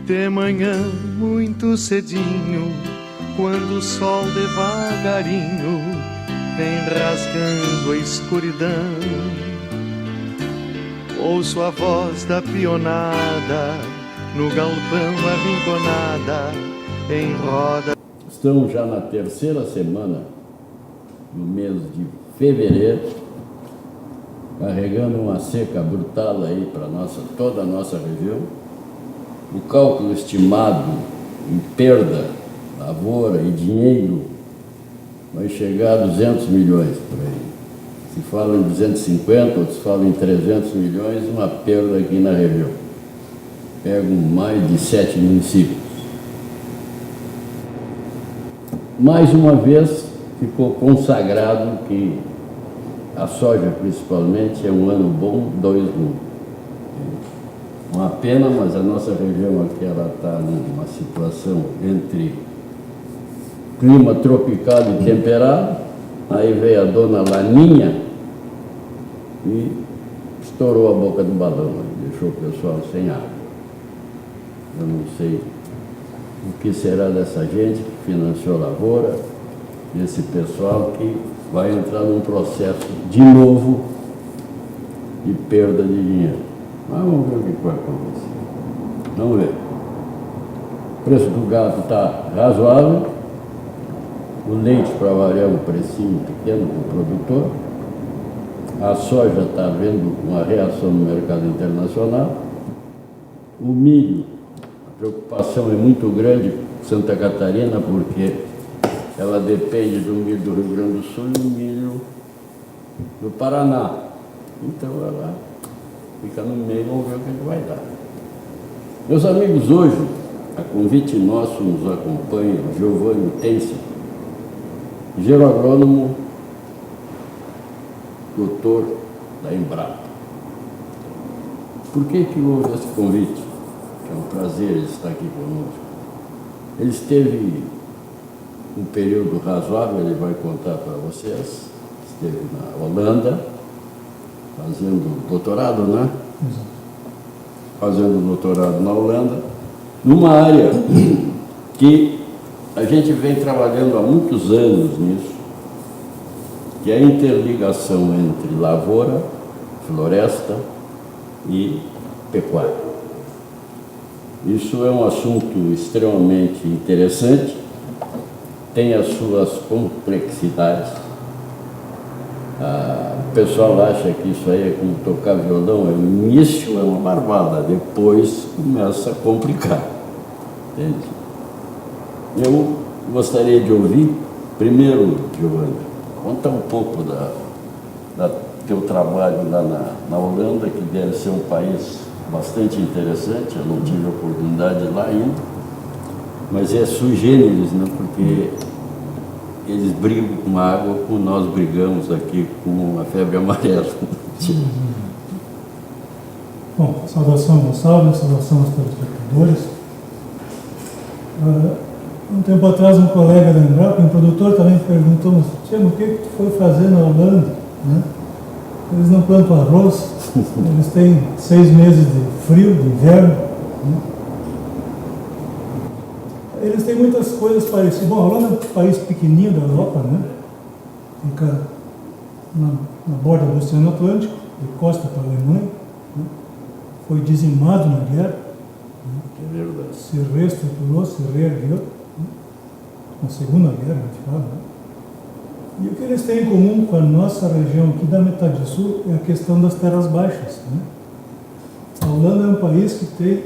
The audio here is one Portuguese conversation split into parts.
De manhã, muito cedinho, quando o sol devagarinho vem rasgando a escuridão, ouço a voz da pionada no galpão arrinconada em roda. Estamos já na terceira semana do mês de fevereiro, carregando uma seca brutal aí para toda a nossa região. O cálculo estimado em perda, lavoura e dinheiro vai chegar a 200 milhões por aí. Se fala em 250, outros falam em 300 milhões, uma perda aqui na região. Pegam mais de 7 municípios. Mais uma vez ficou consagrado que a soja, principalmente, é um ano bom, 2 ruins. Uma pena, mas a nossa região aqui está numa situação entre clima tropical e temperado. Aí veio a dona Laninha e estourou a boca do balão, deixou o pessoal sem água. Eu não sei o que será dessa gente que financiou a lavoura, desse pessoal que vai entrar num processo de novo de perda de dinheiro. Mas vamos ver o que vai acontecer. Vamos ver. O preço do gado está razoável. O leite, para variar, um precinho pequeno para o produtor. A soja está vendo uma reação no mercado internacional. O milho, a preocupação é muito grande em Santa Catarina, porque ela depende do milho do Rio Grande do Sul e do milho do Paraná. Então ela fica no meio, vamos ver o que vai dar. Meus amigos, hoje, a convite nosso, nos acompanha o Giovanni Tense, engenheiro agrônomo, doutor da Embrapa. Por que houve esse convite? É um prazer ele estar aqui conosco. Ele esteve um período razoável, ele vai contar para vocês, esteve na Holanda, fazendo doutorado, né? Exato. Fazendo doutorado na Holanda, numa área que a gente vem trabalhando há muitos anos nisso, que é a interligação entre lavoura, floresta e pecuária. Isso é um assunto extremamente interessante, tem as suas complexidades. O pessoal acha que isso aí é como tocar violão, o início é uma barbada, depois começa a complicar. Entende? Eu gostaria de ouvir, primeiro, Giovanni, conta um pouco do teu trabalho lá na Holanda, que deve ser um país bastante interessante. Eu não tive a oportunidade lá ainda, mas é sui generis, né? Porque eles brigam com a água como nós brigamos aqui com a febre amarela. Bom, saudação Gonçalves, saudação aos telespectadores. Um tempo atrás, um colega da Embrapa, um produtor, também perguntou: Tiago, o que tu foi fazer na Holanda? Né? Eles não plantam arroz, eles têm 6 meses de frio, de inverno. Né? Eles têm muitas coisas parecidas. Bom, a Holanda é um país pequenininho da Europa, né? Fica na borda do Oceano Atlântico, de costa para a Alemanha. Né? Foi dizimado na guerra. Né? É verdade. Se reestruturou, se reergueu. Né? Na Segunda Guerra, a gente fala. Né? E o que eles têm em comum com a nossa região aqui da metade sul é a questão das terras baixas. Né? A Holanda é um país que tem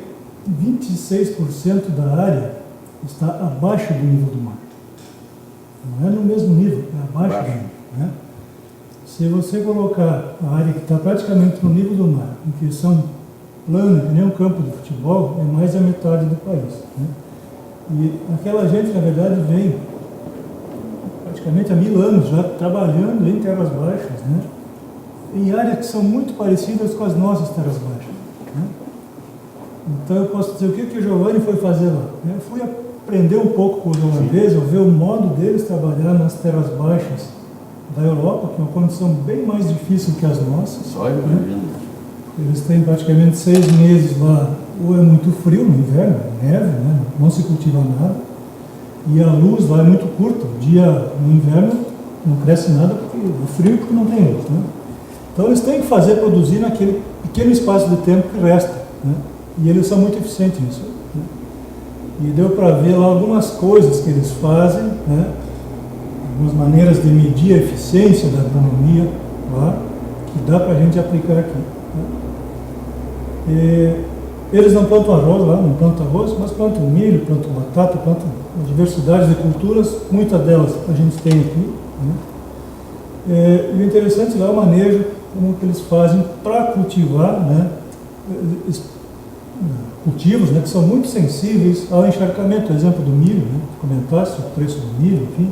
26% da área está abaixo do nível do mar. Não é no mesmo nível, é abaixo do nível. Né? Se você colocar a área que está praticamente no nível do mar, em que são planos, que nem um campo de futebol, é mais da metade do país. Né? E aquela gente, na verdade, vem praticamente há 1000 anos já trabalhando em terras baixas, né? Em áreas que são muito parecidas com as nossas terras baixas. Né? Então eu posso dizer o que o Giovanni foi fazer lá. Eu fui aprender um pouco com os holandeses, ver o modo deles trabalhar nas terras baixas da Europa, que é uma condição bem mais difícil que as nossas. Só né? Eles têm praticamente 6 meses lá ou é muito frio no inverno, neve, né? Não se cultiva nada, e a luz lá é muito curta. O dia no inverno não cresce nada porque é frio, porque não tem luz, né? Então eles têm que produzir naquele pequeno espaço de tempo que resta, né? E eles são muito eficientes nisso, né? E deu para ver lá algumas coisas que eles fazem, né? Algumas maneiras de medir a eficiência da agronomia lá, que dá para a gente aplicar aqui, né? Eles não plantam arroz lá, não plantam arroz, mas plantam milho, plantam batata, plantam uma diversidade de culturas, muitas delas a gente tem aqui, né? E o interessante lá é o manejo, como que eles fazem para cultivar, né? Cultivos, né, que são muito sensíveis ao encharcamento, exemplo do milho, né? Comentasse o preço do milho, enfim.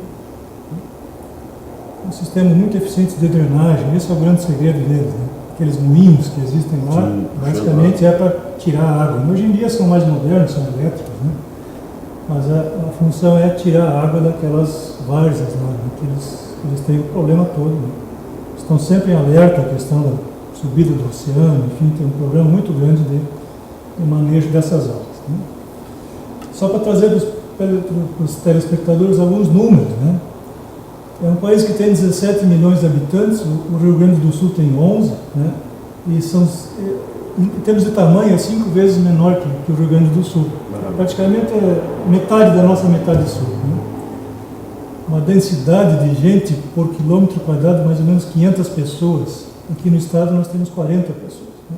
Um sistema muito eficiente de drenagem, esse é o grande segredo deles, né? Aqueles moinhos que existem lá, sim, basicamente é para tirar a água. Hoje em dia são mais modernos, são elétricos, né? Mas a função é tirar a água daquelas várzeas lá, né? Que eles têm o problema todo, né? Estão sempre em alerta a questão da subida do oceano, enfim, tem um programa muito grande de manejo dessas águas, né? Só para trazer para os telespectadores alguns números, né? É um país que tem 17 milhões de habitantes, o Rio Grande do Sul tem 11, né? E são, em termos de tamanho, é 5 vezes menor que o Rio Grande do Sul. Praticamente é metade da nossa metade sul, né? Uma densidade de gente por quilômetro quadrado, mais ou menos 500 pessoas. Aqui no estado nós temos 40 pessoas, né?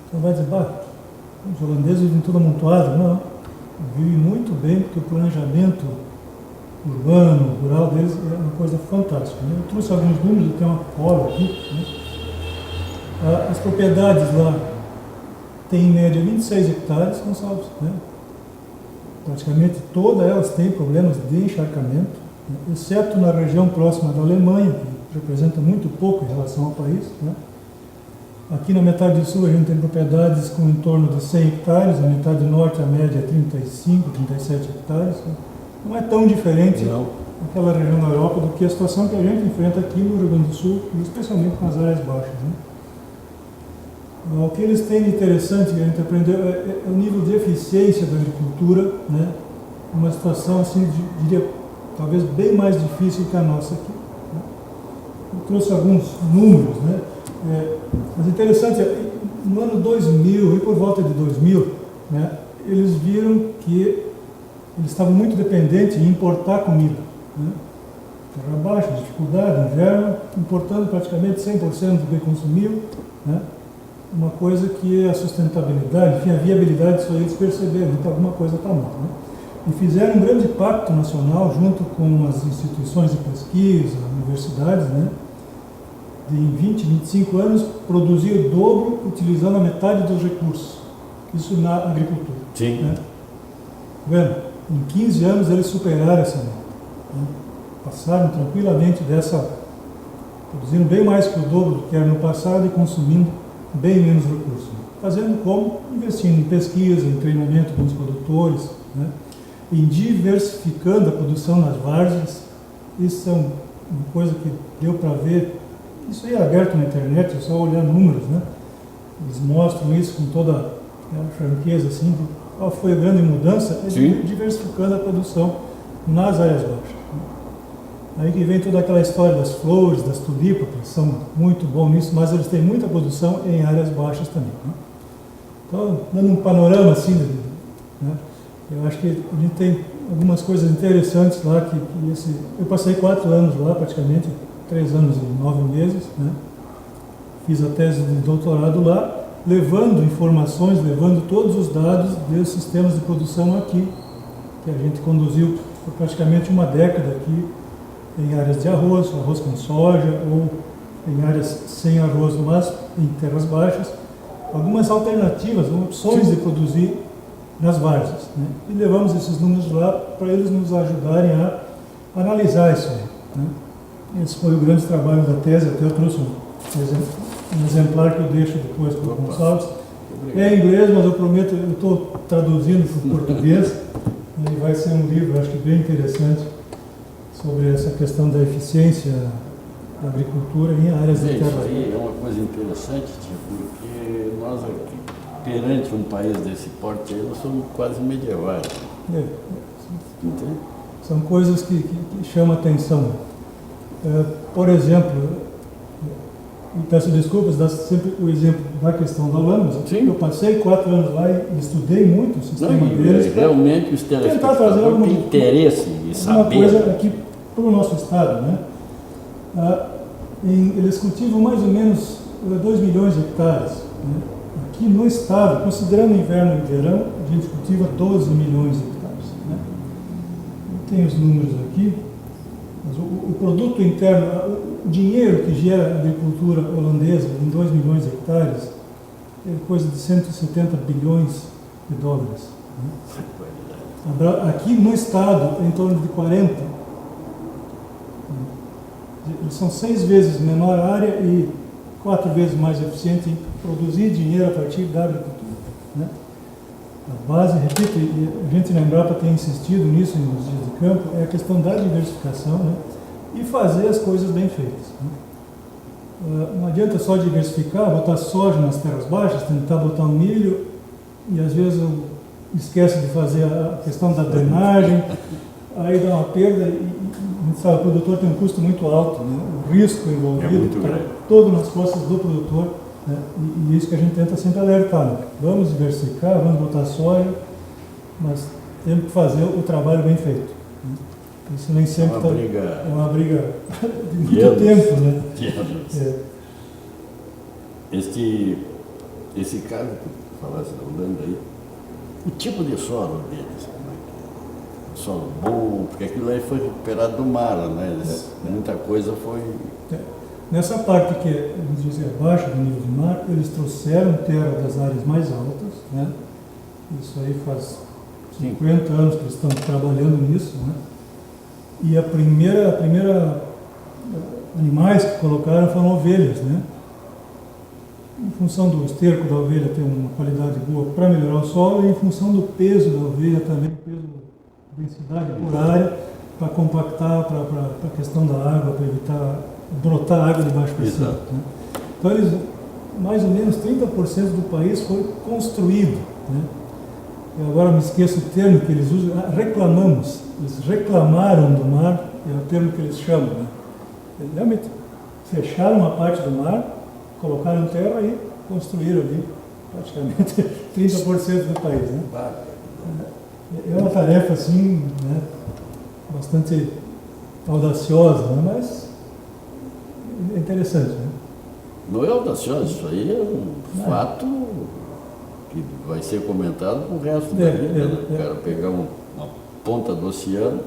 Então vai dizer, os holandeses vivem tudo amontoado. Não, vivem muito bem, porque o planejamento urbano, rural deles é uma coisa fantástica, né? Eu trouxe alguns números, eu tenho uma cola aqui, né? As propriedades lá têm em média 26 hectares, são salvos, né? Praticamente todas elas têm problemas de encharcamento, né? Exceto na região próxima da Alemanha, que representa muito pouco em relação ao país, né? Aqui na metade sul a gente tem propriedades com em torno de 100 hectares, na metade norte a média é 35, 37 hectares, né? Não é tão diferente naquela região da Europa do que a situação que a gente enfrenta aqui no Rio Grande do Sul, especialmente nas áreas baixas, né? O que eles têm de interessante que a gente aprendeu é o nível de eficiência da agricultura, né? Uma situação, assim, diria, talvez bem mais difícil que a nossa aqui, né? Eu trouxe alguns números, né? Mas interessante, no ano 2000, e por volta de 2000, né, eles viram que eles estavam muito dependentes em importar comida, né? Terra baixa, dificuldade, inverno, importando praticamente 100% do que consumiam, né? Uma coisa que a sustentabilidade, enfim, a viabilidade, só eles perceberam, então alguma coisa está mal, né? E fizeram um grande pacto nacional junto com as instituições de pesquisa, universidades, né? De 20, 25 anos, produzir o dobro utilizando a metade dos recursos. Isso na agricultura. Sim. Né? Vendo? Em 15 anos eles superaram essa meta, né? Passaram tranquilamente produzindo bem mais que o dobro do que era no passado e consumindo bem menos recursos. Fazendo como? Investindo em pesquisa, em treinamento com os produtores, né? Em diversificando a produção nas várzeas. Isso é uma coisa que deu para ver. Isso aí é aberto na internet, é só olhar números, né? Eles mostram isso com toda a franqueza, assim, qual foi a grande mudança, é diversificando a produção nas áreas baixas, né? Aí que vem toda aquela história das flores, das tulipas, que são muito bons nisso, mas eles têm muita produção em áreas baixas também, né? Então, dando um panorama assim, né? Eu acho que a gente tem algumas coisas interessantes lá, eu passei 4 anos lá, praticamente, 3 anos e 9 meses, né? Fiz a tese de doutorado lá, levando informações, levando todos os dados dos sistemas de produção aqui, que a gente conduziu por praticamente uma década aqui, em áreas de arroz com soja, ou em áreas sem arroz, mas em terras baixas, algumas alternativas, opções de produzir nas várzeas, né? E levamos esses números lá para eles nos ajudarem a analisar isso aí, né? Esse foi o grande trabalho da tese, até eu trouxe um exemplar que eu deixo depois para o Gonçalves. É em inglês, mas eu prometo, eu estou traduzindo para o português, e vai ser um livro, acho que bem interessante, sobre essa questão da eficiência da agricultura em áreas de terra. Isso aí é uma coisa interessante, porque nós aqui, perante um país desse porte, aí nós somos quase medievais. Entende? São coisas que chamam a atenção. Por exemplo, e peço desculpas, dá sempre o exemplo da questão da Holanda. Eu passei 4 anos lá e estudei muito o sistema deles. Realmente os telespectadores têm interesse em saber. Uma coisa aqui para o nosso estado, né? Eles cultivam mais ou menos 2 milhões de hectares. Né? Aqui no estado, considerando inverno e verão, a gente cultiva 12 milhões de hectares. Né? Tem os números aqui. Mas o produto interno, o dinheiro que gera a agricultura holandesa em 2 milhões de hectares é coisa de 170 bilhões de dólares. Né? Aqui no estado, em torno de 40. Eles são 6 vezes menor a área e 4 vezes mais eficiente em produzir dinheiro a partir da agricultura. Né? A base, repito, e a gente na Embrapa tem insistido nisso nos dias de campo, é a questão da diversificação, né? E fazer as coisas bem feitas. Né? Não adianta só diversificar, botar soja nas terras baixas, tentar botar um milho, e às vezes esquece de fazer a questão da drenagem, aí dá uma perda e a gente sabe, o produtor tem um custo muito alto, né? O risco envolvido está todo nas costas do produtor, né? E isso que a gente tenta sempre alertar. Né? Vamos diversificar, vamos botar soja, mas temos que fazer o trabalho bem feito. Né? Isso nem sempre é uma briga de muito tempo. Né? Esse caso que tu falaste da Holanda aí, o tipo de solo deles, solo bom, porque aquilo aí foi recuperado do mar, né? Muita coisa foi... Nessa parte que vamos dizer abaixo do nível do mar, eles trouxeram terra das áreas mais altas, né? Isso aí faz 50 anos que eles estão trabalhando nisso, né? E a primeira animais que colocaram foram ovelhas, né? Em função do esterco da ovelha ter uma qualidade boa para melhorar o solo e em função do peso da ovelha também, peso densidade por área, para compactar, para a questão da água, para evitar brotar água de baixo para cima. Né? Então, eles, mais ou menos 30% do país foi construído. Né? Eu agora me esqueço o termo que eles usam, reclamamos. Eles reclamaram do mar, é o termo que eles chamam. Né? Eles realmente fecharam uma parte do mar, colocaram terra e construíram ali praticamente 30% do país. Né? É uma tarefa assim, né, bastante audaciosa, né, mas é interessante. Né? Não é audacioso, isso aí é um fato que vai ser comentado com o resto da vida. O cara pegar uma ponta do oceano,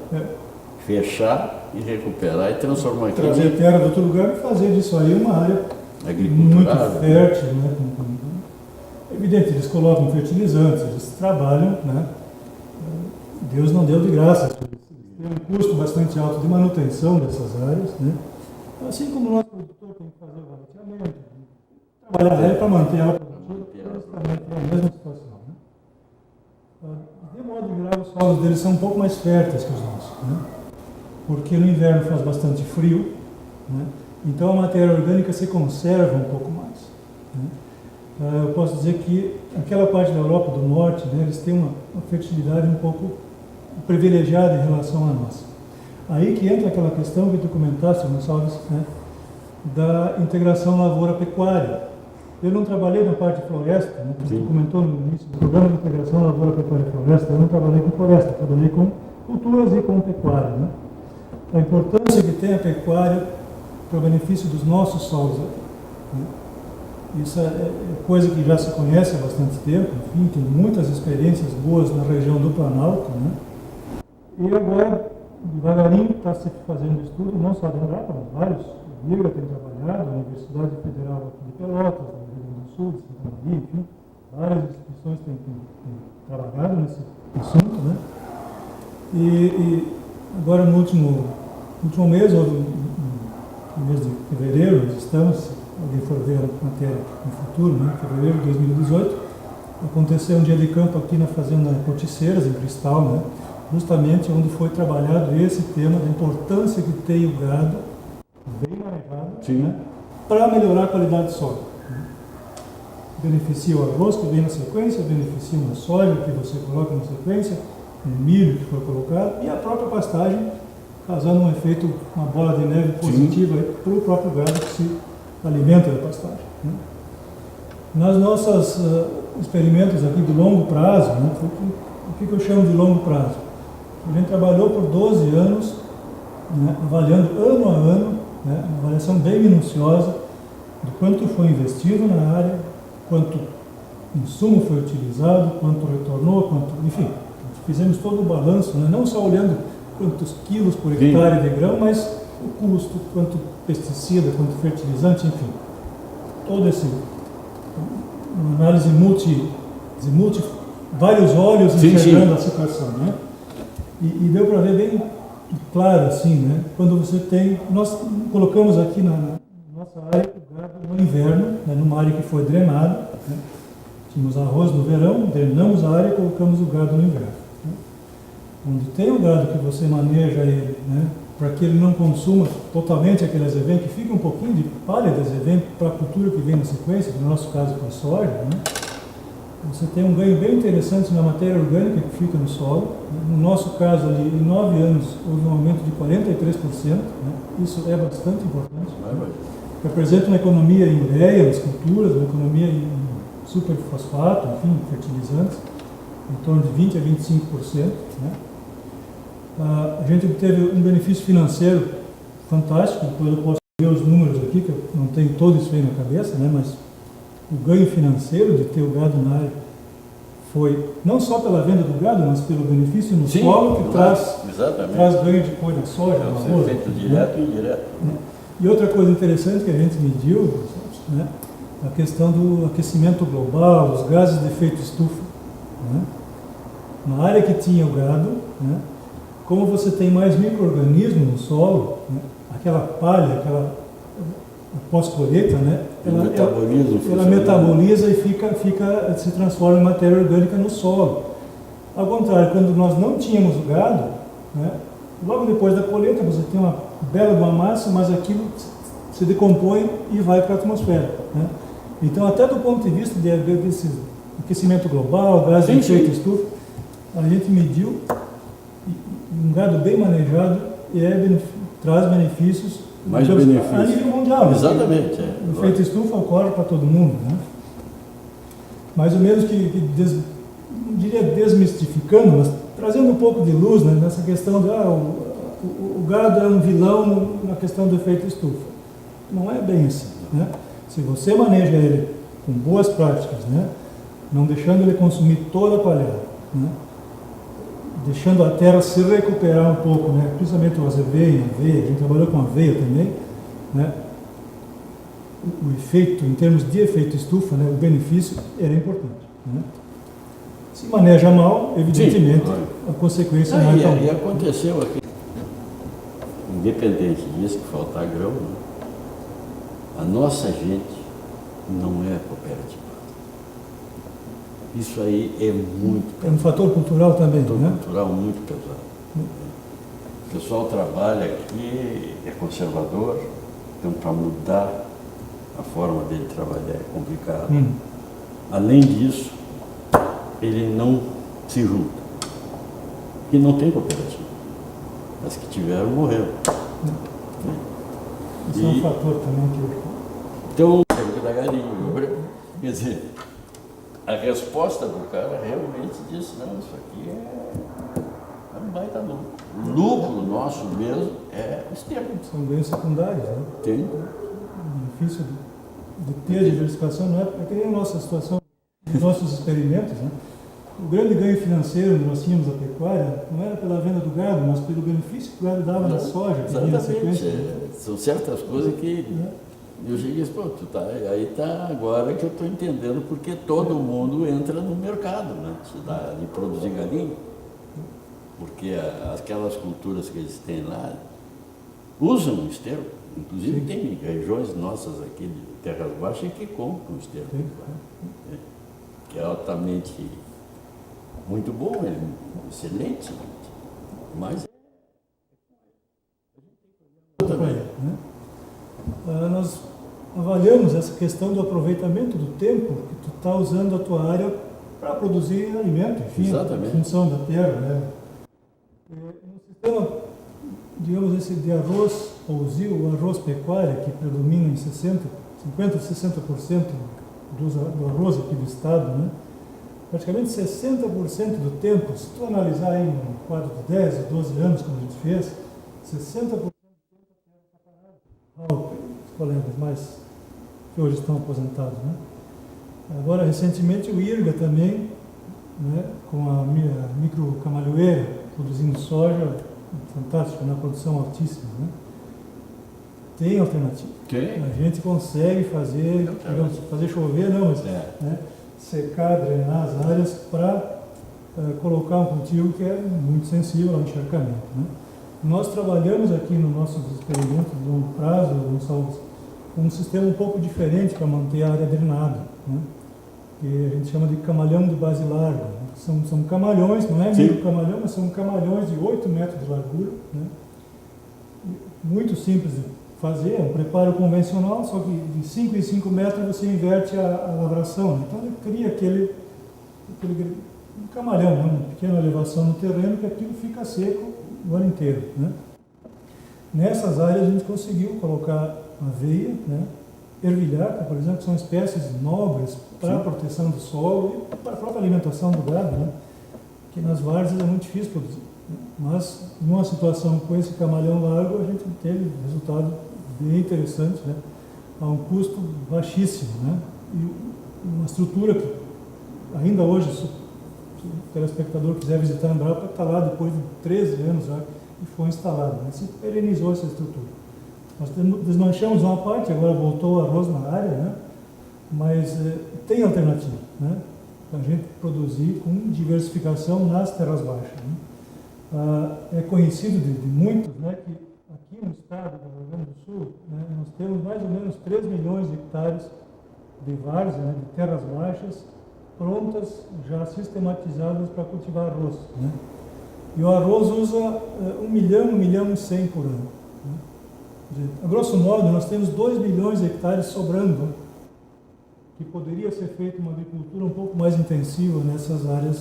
fechar e recuperar e transformar aquilo. Trazer terra de outro lugar e fazer disso aí uma área muito fértil. Né? Evidente, eles colocam fertilizantes, eles trabalham, né? Deus não deu de graça. Tem um custo bastante alto de manutenção dessas áreas, né? Assim como o nosso produtor tem que fazer o balanceamento, trabalhar a área para manter ela produtiva, eles também têm a mesma situação. Né? De modo geral, os solos deles são um pouco mais férteis que os nossos, né? Porque no inverno faz bastante frio, né? Então a matéria orgânica se conserva um pouco mais. Né? Eu posso dizer que aquela parte da Europa do Norte, né, eles têm uma fertilidade um pouco privilegiada em relação à nossa. Aí que entra aquela questão que tu comentaste, Gonçalves, né, da integração lavoura-pecuária. Eu não trabalhei na parte de floresta, né, como tu comentou no início do programa de integração lavoura-pecuária-floresta, eu não trabalhei com floresta, trabalhei com culturas e com pecuária. Né? A importância que tem a pecuária para o benefício dos nossos solos aqui. Né? Isso é coisa que já se conhece há bastante tempo, enfim, tem muitas experiências boas na região do Planalto, né? E agora, devagarinho, está se fazendo estudo, não só da Embrapa, mas vários. A Migra tem trabalhado, a Universidade Federal aqui de Pelotas, do Rio Grande do Sul, de Santa Maria, enfim, várias instituições têm trabalhado nesse assunto, né? E agora, no último mês, no mês de fevereiro, nós estamos... Alguém for ver a matéria no futuro, né? Em fevereiro de 2018, aconteceu um dia de campo aqui na Fazenda Corticeiras, em Cristal, né? Justamente onde foi trabalhado esse tema da importância que tem o gado bem manejado, né? Para melhorar a qualidade do solo. Né? beneficia o arroz que vem na sequência, beneficia uma soja que você coloca na sequência, um milho que foi colocado, e a própria pastagem, causando um efeito, uma bola de neve positiva para o próprio gado que se alimenta da pastagem. Né? Nas nossas experimentos aqui de longo prazo, né, o que eu chamo de longo prazo? A gente trabalhou por 12 anos, né, avaliando ano a ano, né, uma avaliação bem minuciosa do quanto foi investido na área, quanto insumo foi utilizado, quanto retornou, enfim, fizemos todo o balanço, né, não só olhando quantos quilos por hectare de grão, mas o custo, quanto pesticida, quanto fertilizante, enfim, todo esse uma análise vários olhos enxergando a situação, né? E deu para ver bem claro assim, né? Quando você tem, nós colocamos aqui na nossa área o gado no inverno, né? Numa área que foi drenada, né? Tínhamos arroz no verão, drenamos a área e colocamos o gado no inverno. Né? Onde tem o gado que você maneja ele, né? Para que ele não consuma totalmente aquele azevém, que fica um pouquinho de palha de azevém para a cultura que vem na sequência, no nosso caso com a soja, né? Você tem um ganho bem interessante na matéria orgânica que fica no solo. No nosso caso, ali, em 9 anos, houve um aumento de 43%. Né? Isso é bastante importante. Né? Representa uma economia em ureia, nas culturas, uma economia em superfosfato, enfim, fertilizantes, em torno de 20% a 25%. Né? A gente obteve um benefício financeiro fantástico, depois eu posso ver os números aqui, que eu não tenho todo isso aí na cabeça, né? Mas o ganho financeiro de ter o gado na área foi não só pela venda do gado, mas pelo benefício no solo, que traz ganho de folha de soja, arroz, efeito direto e indireto. E outra coisa interessante que a gente mediu, né, a questão do aquecimento global, os gases de efeito estufa. Né? Na área que tinha o gado, né, como você tem mais micro-organismos no solo, né, aquela palha, aquela pós-colheita, né, ela metaboliza e se transforma em matéria orgânica no solo. Ao contrário, quando nós não tínhamos o gado, né, logo depois da colheita você tem uma bela de uma massa, mas aquilo se decompõe e vai para a atmosfera. Né? Então, até do ponto de vista desse aquecimento global, gás de efeito estufa, a gente mediu um gado bem manejado traz benefícios mais benefícios a nível mundial. Exatamente. O efeito estufa ocorre para todo mundo. Né? Mais ou menos não diria desmistificando, mas trazendo um pouco de luz, né, nessa questão de o gado é um vilão na questão do efeito estufa. Não é bem assim. Né? Se você maneja ele com boas práticas, né, não deixando ele consumir toda a palhada, né, deixando a terra se recuperar um pouco, né? Principalmente o aveia, a gente trabalhou com aveia também, né? O efeito, em termos de efeito estufa, né, o benefício era importante. Né? Se maneja mal, evidentemente, a consequência não é tão boa. E aconteceu aqui, independente disso, que faltar grão, né? A nossa gente não é cooperativa. Isso aí é muito pesado. É um fator cultural também, né? Cultural muito pesado. O pessoal trabalha aqui, é conservador, então para mudar a forma dele trabalhar é complicado. Além disso, ele não se junta. E não tem cooperativa. As que tiveram, morreram. Isso é um fator também que... Então, da galinha, quer dizer, a resposta do cara realmente disse, não, isso aqui é um baita lucro. O lucro nosso mesmo é externo. São ganhos secundários, né? Tem. O benefício de ter a diversificação não é que nem a nossa situação, os nossos experimentos, né? O grande ganho financeiro que nós tínhamos da pecuária não era pela venda do gado, mas pelo benefício que o gado dava na soja. Exatamente. São certas coisas que... Eu cheguei e disse, pô, aí tá agora que eu estou entendendo porque todo mundo entra no mercado, né, de produzir galinha. Porque aquelas culturas que eles têm lá usam o esterco. Inclusive tem regiões nossas aqui de terras baixas que compram o esterco. Que é altamente muito bom, é excelente, mas nós avaliamos essa questão do aproveitamento do tempo que tu está usando a tua área para produzir alimento, enfim, Exatamente. em função da terra, né? No sistema, digamos, esse de arroz pousio, o arroz pecuária, que predomina em 50% a 60% do arroz aqui do estado, né? Praticamente 60% do tempo, se tu analisar aí um quadro de 10 ou 12 anos, como a gente fez, 60% do tempo a terra está parada. Os colegas mais que hoje estão aposentados, né? Agora, recentemente, o IRGA também, né, com a microcamalhoeira, produzindo soja, fantástico, na produção altíssima, né? Tem alternativa. Tem. A gente consegue fazer, digamos, fazer chover, não, mas né, secar, drenar as áreas para colocar um cultivo que é muito sensível ao encharcamento, né? Nós trabalhamos aqui nos nossos experimentos de longo prazo, Gonçalves, com um sistema um pouco diferente para manter a área drenada, né? Que a gente chama de camalhão de base larga, né? São camalhões, não é micro camalhão, mas são camalhões de 8 metros de largura, né? Muito simples de fazer, é um preparo convencional, só que de 5 em 5 metros você inverte a lavração, né? Então ele cria aquele um camalhão, né? Uma pequena elevação no terreno que aquilo fica seco o ano inteiro, né? Nessas áreas a gente conseguiu colocar aveia, né? Ervilhaca, por exemplo, que são espécies nobres para a proteção do solo e para a própria alimentação do gado, né? Que nas várzeas é muito difícil produzir, né? Mas numa situação com esse camalhão largo a gente teve resultado bem interessante, né? A um custo baixíssimo, né? E uma estrutura que ainda hoje, se o telespectador quiser visitar a Embrapa, está lá depois de 13 anos já e foi instalada, né? Se perenizou essa estrutura. Nós desmanchamos uma parte, agora voltou o arroz na área, né? Mas tem alternativa, né? Para a gente produzir com diversificação nas terras baixas, né? É conhecido de muitos, né, que aqui no estado do Rio Grande do Sul, né, nós temos mais ou menos 3 milhões de hectares de várzea, né, de terras baixas, prontas, já sistematizadas para cultivar arroz, né? E o arroz usa 1 milhão e 100 por ano, né? A grosso modo, nós temos 2 milhões de hectares sobrando, que poderia ser feita uma agricultura um pouco mais intensiva nessas áreas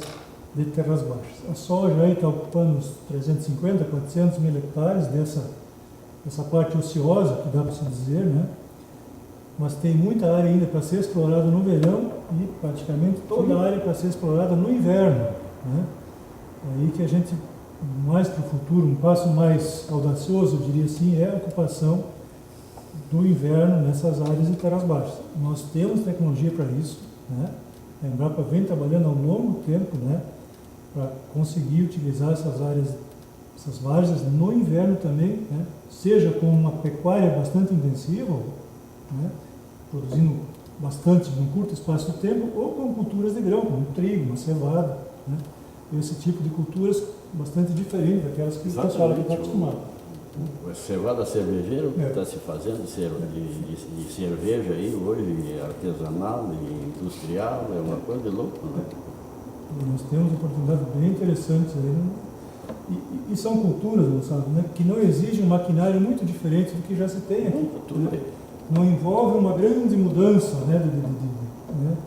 de terras baixas. A soja aí está ocupando uns 350, 400 mil hectares dessa parte ociosa, que dá para se dizer, né? Mas tem muita área ainda para ser explorada no verão e praticamente toda a área para ser explorada no inverno, né? É aí que a gente, mais para o futuro, um passo mais audacioso, eu diria assim, é a ocupação do inverno nessas áreas de terras baixas. Nós temos tecnologia para isso, né? A Embrapa vem trabalhando há um longo tempo, né, para conseguir utilizar essas áreas, essas várzeas no inverno também, né, seja com uma pecuária bastante intensiva, né, produzindo bastante num curto espaço de tempo, ou com culturas de grão, como trigo, uma cevada, né, esse tipo de culturas bastante diferente daquelas que o pessoal está acostumado. A cevada cervejeira, o que está se fazendo de cerveja aí hoje, artesanal e industrial, é uma coisa de louco, né? Nós temos oportunidades bem interessantes aí, né? E são culturas, sabe, né, que não exigem um maquinário muito diferente do que já se tem aqui. Né? Não envolve uma grande mudança, né, né?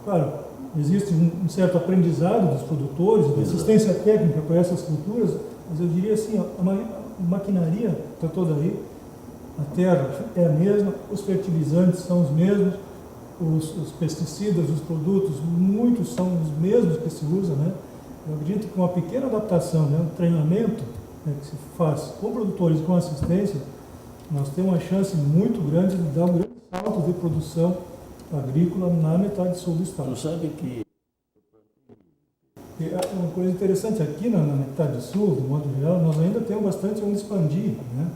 Claro, existe um certo aprendizado dos produtores, de assistência técnica para essas culturas, mas eu diria assim, a maquinaria está toda aí, a terra é a mesma, os fertilizantes são os mesmos, os pesticidas, os produtos, muitos são os mesmos que se usam, né? Eu acredito que com uma pequena adaptação, né, um treinamento, né, que se faz com produtores e com assistência, nós temos uma chance muito grande de dar um grande salto de produção agrícola na metade sul do estado. Tu sabe que... Uma coisa interessante, aqui na metade sul, de modo geral, nós ainda temos bastante onde expandir, né?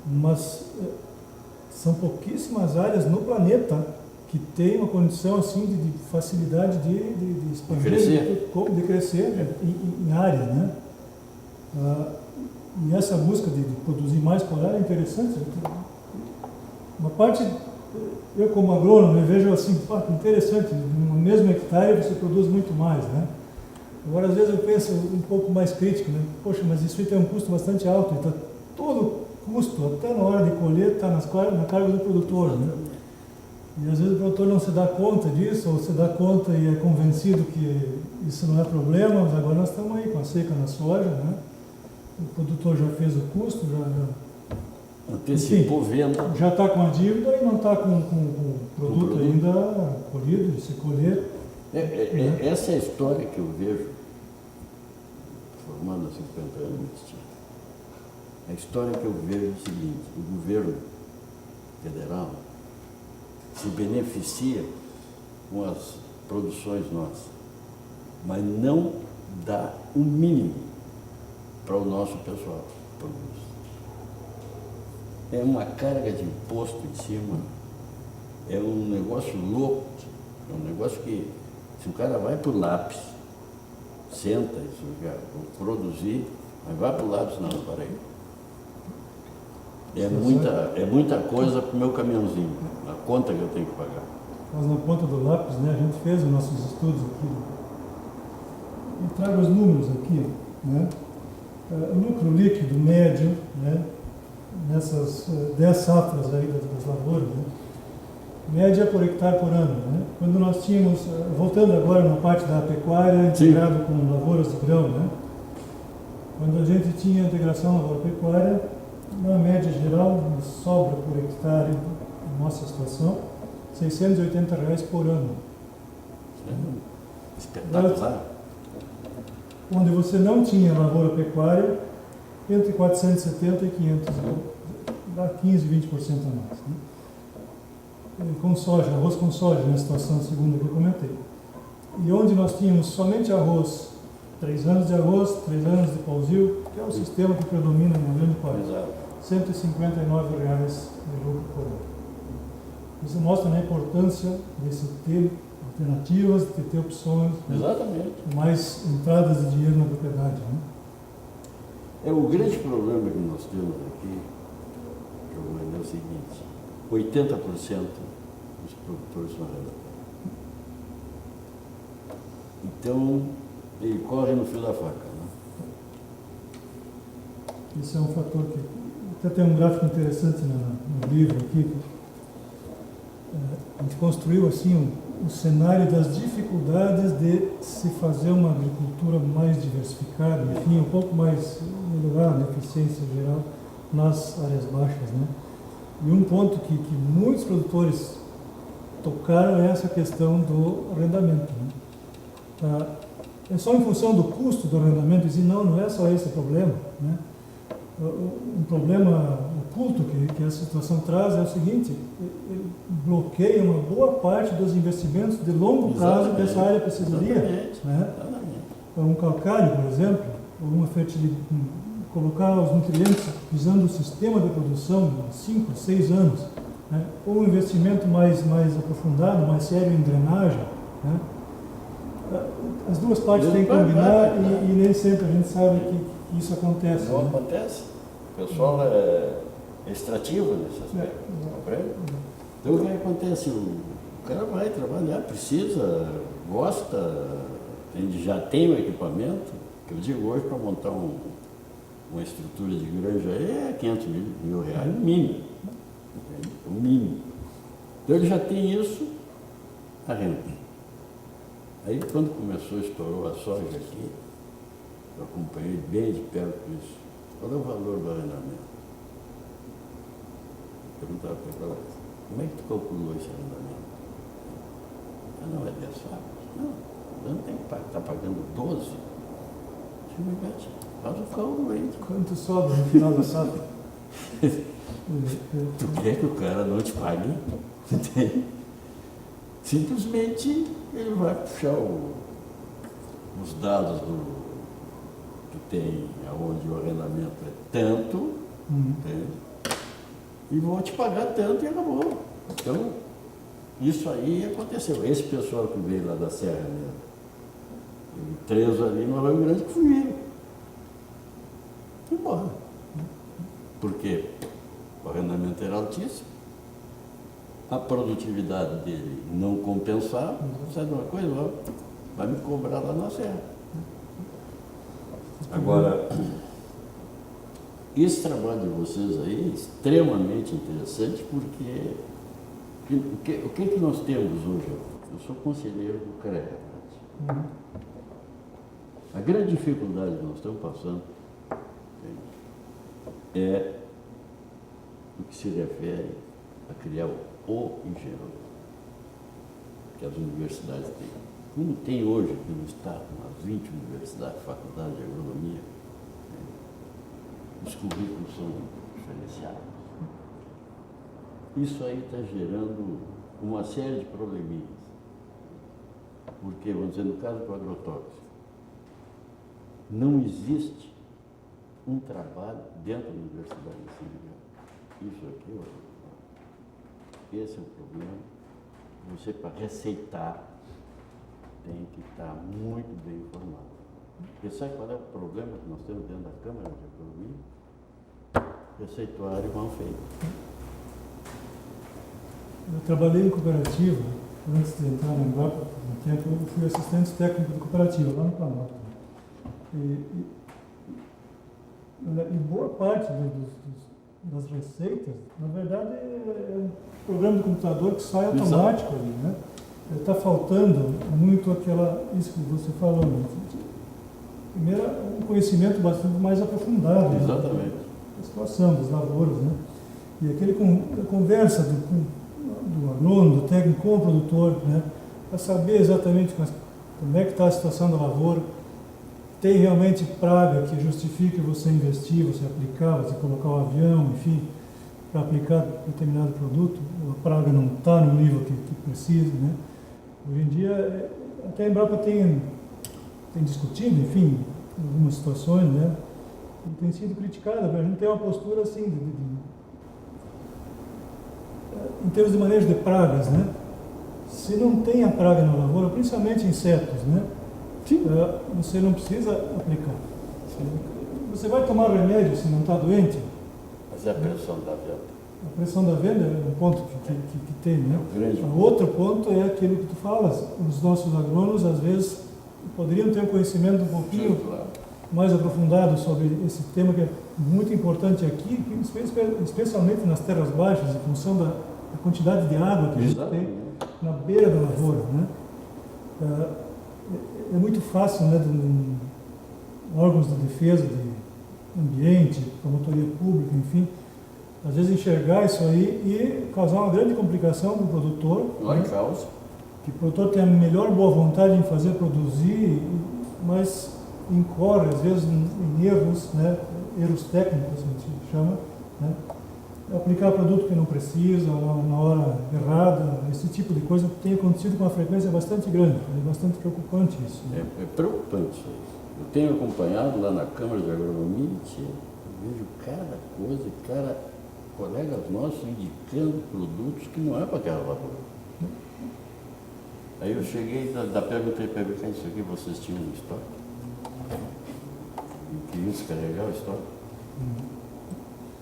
Mas são pouquíssimas áreas no planeta que tem uma condição assim de facilidade de expandir, de crescer em área, né? E essa busca de produzir mais por área é interessante. Uma parte, eu como agrônomo, eu vejo assim, interessante, no mesmo hectare você produz muito mais, né? Agora, às vezes eu penso um pouco mais crítico, né? Poxa, mas isso aí tem um custo bastante alto, então todo custo, até na hora de colher, está na carga do produtor, né? E às vezes o produtor não se dá conta disso, ou se dá conta e é convencido que isso não é problema, mas agora nós estamos aí com a seca na soja, né? O produtor já fez o custo, antecipou venda. Já está com a dívida e não está com o produto ainda colhido, de se colher. Essa é a história que eu vejo, formando há 50 anos, a história que eu vejo é o seguinte: o governo federal se beneficia com as produções nossas, mas não dá o mínimo para o nosso pessoal que produz. É uma carga de imposto em cima, é um negócio louco, é um negócio que, se o cara vai para o lápis, senta, vou produzir, mas vai para o lápis, não, para aí. É muita coisa para o meu caminhãozinho, a conta que eu tenho que pagar. Nós na ponta do lápis, né, a gente fez os nossos estudos aqui, e trago os números aqui, né? O lucro líquido médio, né, nessas 10 safras aí das lavouras, né, média por hectare por ano, né? Quando nós tínhamos, voltando agora na parte da pecuária, integrado com lavouras de grão, né? Quando a gente tinha a integração lavoura-pecuária, na média geral, sobra por hectare, na nossa situação, R$ 680 por ano. Espetacular. Onde você não tinha lavoura-pecuária, entre 470 e 500, dá 15, 20% a mais. Né? Com soja, arroz com soja, na situação segunda que eu comentei. E onde nós tínhamos somente arroz, 3 anos de arroz, 3 anos de pauzil, que é o sistema que predomina na grande parte. R$ 159 de lucro por ano. Isso mostra a importância de se ter alternativas, de ter opções. Exatamente. Mais entradas de dinheiro na propriedade. Né? O grande problema que nós temos aqui, Giovanni, é o seguinte: 80% dos produtores são arrendatários. Então, ele corre no fio da faca. Né? Esse é um fator que... Até tem um gráfico interessante no livro aqui. A gente construiu assim o cenário das dificuldades de se fazer uma agricultura mais diversificada, enfim, um pouco mais melhorar a eficiência geral nas áreas baixas, né? E um ponto que muitos produtores tocaram é essa questão do arrendamento, né? É só em função do custo do arrendamento, e não é só esse o problema, né? Um problema oculto que essa situação traz é o seguinte: ele bloqueia uma boa parte dos investimentos de longo prazo que essa área precisaria. Né? Um calcário, por exemplo, ou uma fertilidade, colocar os nutrientes visando o sistema de produção de 5, 6 anos, né? Ou um investimento mais aprofundado, mais sério em drenagem. Né? As duas partes têm que combinar e nem sempre a gente sabe que isso acontece. Não, né? acontece. O pessoal é extrativo nesse aspecto. Então o que acontece? O cara vai trabalhar, precisa, gosta, já tem o equipamento, que eu digo hoje para montar uma estrutura de granja é 500 mil reais, no mínimo. O mínimo. Então ele já tem isso, a renda. Aí quando começou, estourou a soja aqui, eu acompanhei bem de perto isso. Qual é o valor do arrendamento? Perguntava para ele: como é que tu calculou esse arrendamento? Não, é 10 sacos. Não tem que estar pagando 12. Faz o cálculo aí. Quanto sobra no final da safra? Tu quer que o cara não te pague? Simplesmente ele vai puxar os dados que tem, onde o arrendamento é tanto, e vou te pagar tanto e acabou. Então, isso aí aconteceu. Esse pessoal que veio lá da Serra mesmo, 3 ali no Arroio Grande que fugiram. Foi embora. Por quê? O arrendamento era altíssimo, a produtividade dele não compensava. Sabe uma coisa? Vai me cobrar lá na Serra. Agora, esse trabalho de vocês aí é extremamente interessante, porque O que nós temos hoje? Eu sou conselheiro do CREA. A grande dificuldade que nós estamos passando é o que se refere a criar o engenheiro que as universidades têm. Como tem hoje aqui no Estado, umas 20 universidades, faculdades de agronomia, os currículos são diferenciados. Isso aí está gerando uma série de probleminhas. Porque, vamos dizer, no caso do agrotóxico, não existe um trabalho dentro da universidade de ensino. Isso aqui, esse é o problema. Você, para receitar, tem que estar muito bem informado. E sabe qual é o problema que nós temos dentro da Câmara de Economia? Receituário mal feito. Eu trabalhei em cooperativa, antes de entrar no Embrapa, no tempo, eu fui assistente técnico de cooperativa, lá no Planalto. E boa parte das receitas, na verdade, é um programa de computador que sai automático ali, né? Está faltando muito isso que você falou, né? Primeiro, um conhecimento bastante mais aprofundado. Exatamente. Né? Da situação, das lavouras, né? E aquele conversa do agrônomo, do técnico com o produtor, né? Para saber exatamente como é que está a situação da lavoura. Tem realmente praga que justifique você investir, você aplicar, você colocar o avião, enfim, para aplicar determinado produto, a praga não está no nível que precisa, né? Hoje em dia, até a Embrapa tem discutido, enfim, algumas situações, né? E tem sido criticada, a gente tem uma postura assim, em termos de manejo de pragas, né? Se não tem a praga na lavoura, principalmente insetos, né? Você não precisa aplicar. Você vai tomar remédio se não está doente? Mas é a pressão da venda. A pressão da venda é um ponto que tem, né? O outro ponto é aquilo que tu falas. Os nossos agrônomos, às vezes, poderiam ter um conhecimento um pouquinho mais aprofundado sobre esse tema que é muito importante aqui, especialmente nas terras baixas, em função da quantidade de água que a gente tem na beira da lavoura, né? É muito fácil, né, órgãos de defesa de ambiente, promotoria pública, enfim, às vezes enxergar isso aí e causar uma grande complicação para o produtor. Né? Causa. Que o produtor tem a melhor boa vontade em fazer produzir, mas incorre, às vezes, em erros, né, erros técnicos, a gente chama, né? Aplicar produto que não precisa, na hora errada, esse tipo de coisa tem acontecido com uma frequência bastante grande, é bastante preocupante isso. Né? É preocupante isso. Eu tenho acompanhado lá na Câmara de Agronomia, eu vejo cada coisa, colegas nossos indicando produtos que não é para aquela lavoura. Aí eu cheguei e perguntei para ele, isso aqui vocês tinham no estoque? E queriam descarregar o estoque?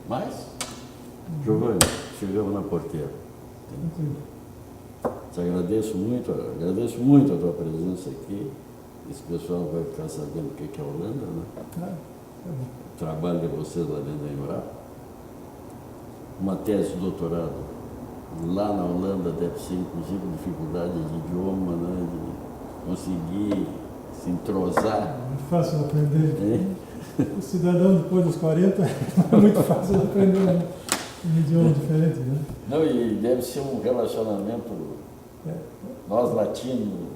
Mas, Giovanni, chegamos na porteira. Te agradeço muito a tua presença aqui. Esse pessoal vai ficar sabendo o que é a Holanda, né? O trabalho de vocês lá dentro da Embrapa. Uma tese de doutorado lá na Holanda deve ser, inclusive, dificuldade de idioma, né? De conseguir se entrosar. É muito fácil aprender. O cidadão, depois dos 40, é muito fácil aprender um idioma diferente, né? Não, e deve ser um relacionamento, nós latinos,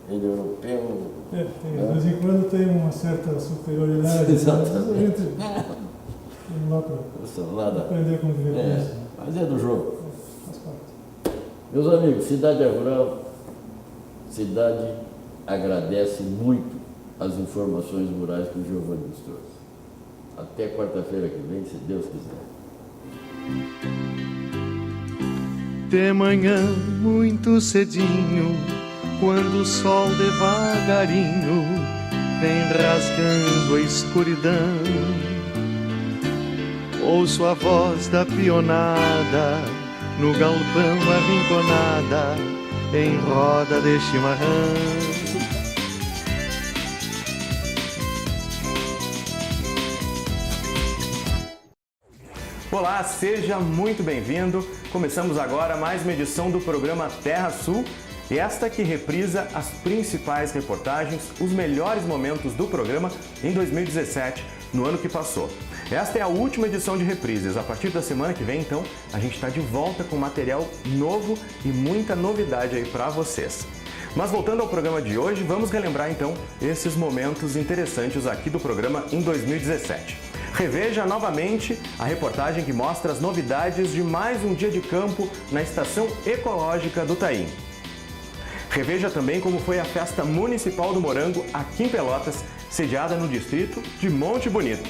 ele europeu. De vez em quando tem uma certa superioridade. Exatamente. Vamos lá para aprender a conviver com isso. Mas é do jogo. Faz parte. Meus amigos, Cidade Rural, cidade agradece muito as informações rurais que o Giovanni nos trouxe. Até quarta-feira que vem, se Deus quiser. De manhã muito cedinho, quando o sol devagarinho vem rasgando a escuridão, ouço a voz da pionada no galpão arrinconada em roda de chimarrão. Olá, seja muito bem-vindo. Começamos agora mais uma edição do programa Terra Sul, esta que reprisa as principais reportagens, os melhores momentos do programa em 2017, no ano que passou. Esta é a última edição de reprises. A partir da semana que vem, então, a gente está de volta com material novo e muita novidade aí para vocês. Mas voltando ao programa de hoje, vamos relembrar então esses momentos interessantes aqui do programa em 2017. Reveja novamente a reportagem que mostra as novidades de mais um dia de campo na Estação Ecológica do Taim. Reveja também como foi a Festa Municipal do Morango aqui em Pelotas, sediada no distrito de Monte Bonito.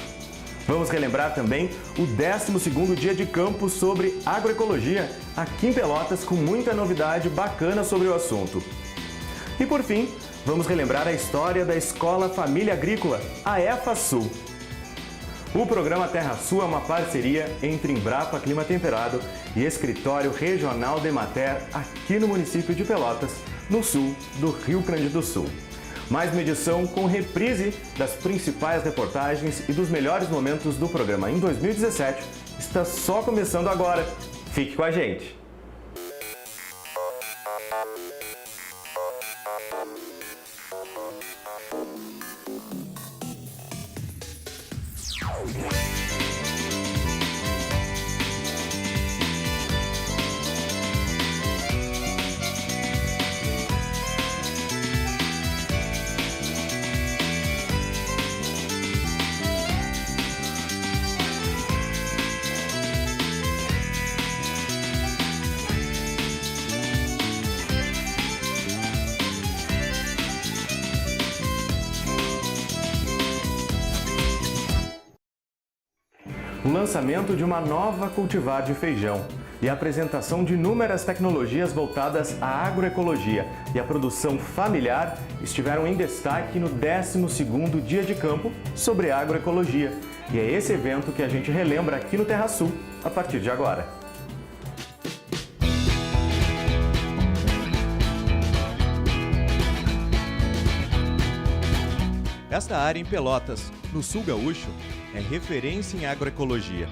Vamos relembrar também o 12º dia de campo sobre agroecologia aqui em Pelotas, com muita novidade bacana sobre o assunto. E por fim, vamos relembrar a história da Escola Família Agrícola, a EFA-Sul. O programa Terra Sul é uma parceria entre Embrapa Clima Temperado e Escritório Regional de Emater aqui no município de Pelotas, no sul do Rio Grande do Sul. Mais uma edição com reprise das principais reportagens e dos melhores momentos do programa em 2017 está só começando agora. Fique com a gente! O lançamento de uma nova cultivar de feijão e a apresentação de inúmeras tecnologias voltadas à agroecologia e à produção familiar estiveram em destaque no 12º dia de campo sobre agroecologia. E é esse evento que a gente relembra aqui no Terra Sul a partir de agora. Esta área em Pelotas, no sul gaúcho, é referência em agroecologia.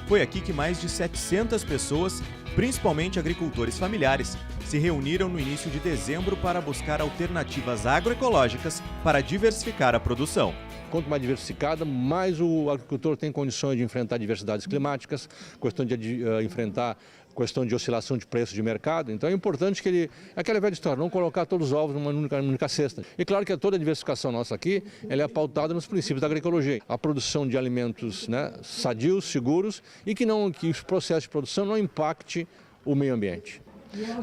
Foi aqui que mais de 700 pessoas, principalmente agricultores familiares, se reuniram no início de dezembro para buscar alternativas agroecológicas para diversificar a produção. Quanto mais diversificada, mais o agricultor tem condições de enfrentar diversidades climáticas, questão de enfrentar questão de oscilação de preço de mercado. Então é importante que ele, aquela velha história, não colocar todos os ovos numa única cesta. E claro que toda a diversificação nossa aqui, ela é pautada nos princípios da agroecologia. A produção de alimentos, né, sadios, seguros e que o processo de produção não impacte o meio ambiente.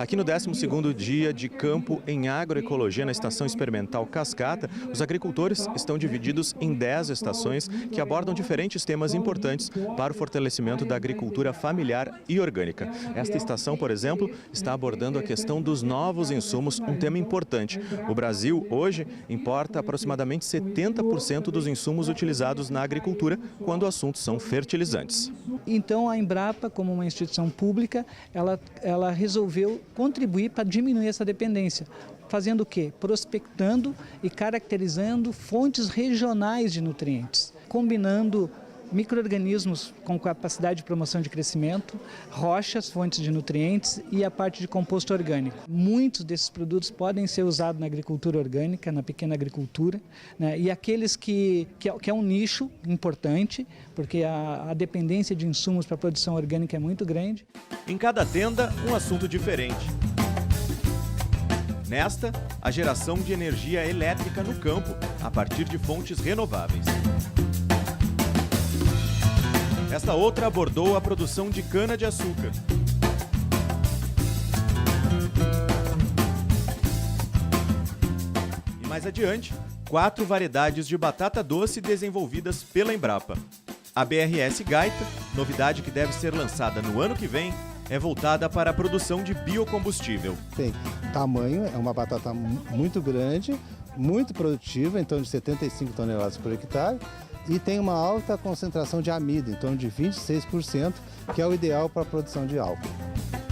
Aqui no 12º dia de campo em agroecologia na Estação Experimental Cascata, os agricultores estão divididos em 10 estações que abordam diferentes temas importantes para o fortalecimento da agricultura familiar e orgânica. Esta estação, por exemplo, está abordando a questão dos novos insumos, um tema importante. O Brasil, hoje, importa aproximadamente 70% dos insumos utilizados na agricultura quando o assunto são fertilizantes. Então, a Embrapa, como uma instituição pública, ela resolveu contribuir para diminuir essa dependência. Fazendo o quê? Prospectando e caracterizando fontes regionais de nutrientes, combinando micro-organismos com capacidade de promoção de crescimento, rochas, fontes de nutrientes e a parte de composto orgânico. Muitos desses produtos podem ser usados na agricultura orgânica, na pequena agricultura, né? E aqueles que é um nicho importante, porque a dependência de insumos para a produção orgânica é muito grande. Em cada tenda, um assunto diferente. Nesta, a geração de energia elétrica no campo, a partir de fontes renováveis. Esta outra abordou a produção de cana-de-açúcar. E mais adiante, 4 variedades de batata doce desenvolvidas pela Embrapa. A BRS Gaita, novidade que deve ser lançada no ano que vem, é voltada para a produção de biocombustível. Tem tamanho, é uma batata muito grande, muito produtiva, em torno de 75 toneladas por hectare, e tem uma alta concentração de amido, em torno de 26%, que é o ideal para a produção de álcool.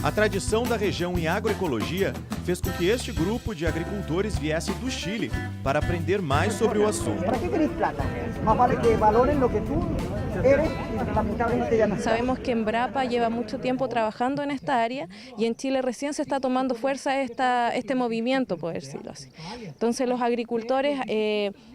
A tradição da região em agroecologia fez com que este grupo de agricultores viesse do Chile para aprender mais sobre o assunto. ¿Para qué querés plata? Más vale que valoren lo que tú Sabemos que Embrapa lleva mucho tiempo trabajando en esta área y en Chile recién se está tomando fuerza este movimiento, por decirlo así. Entonces los agricultores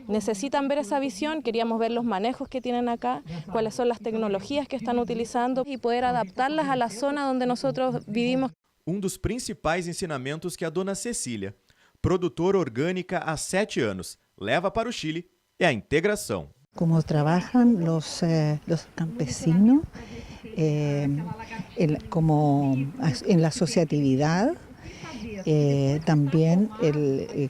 necesitan ver esa visión, queríamos ver los manejos que tienen acá, cuáles son las tecnologías que están utilizando y poder adaptarlas a la zona donde nosotros vivimos. Dos principais ensinamentos que a dona Cecília, produtora orgânica há 7 anos, leva para o Chile é a integração. Cómo trabajan los campesinos, como en la asociatividad, también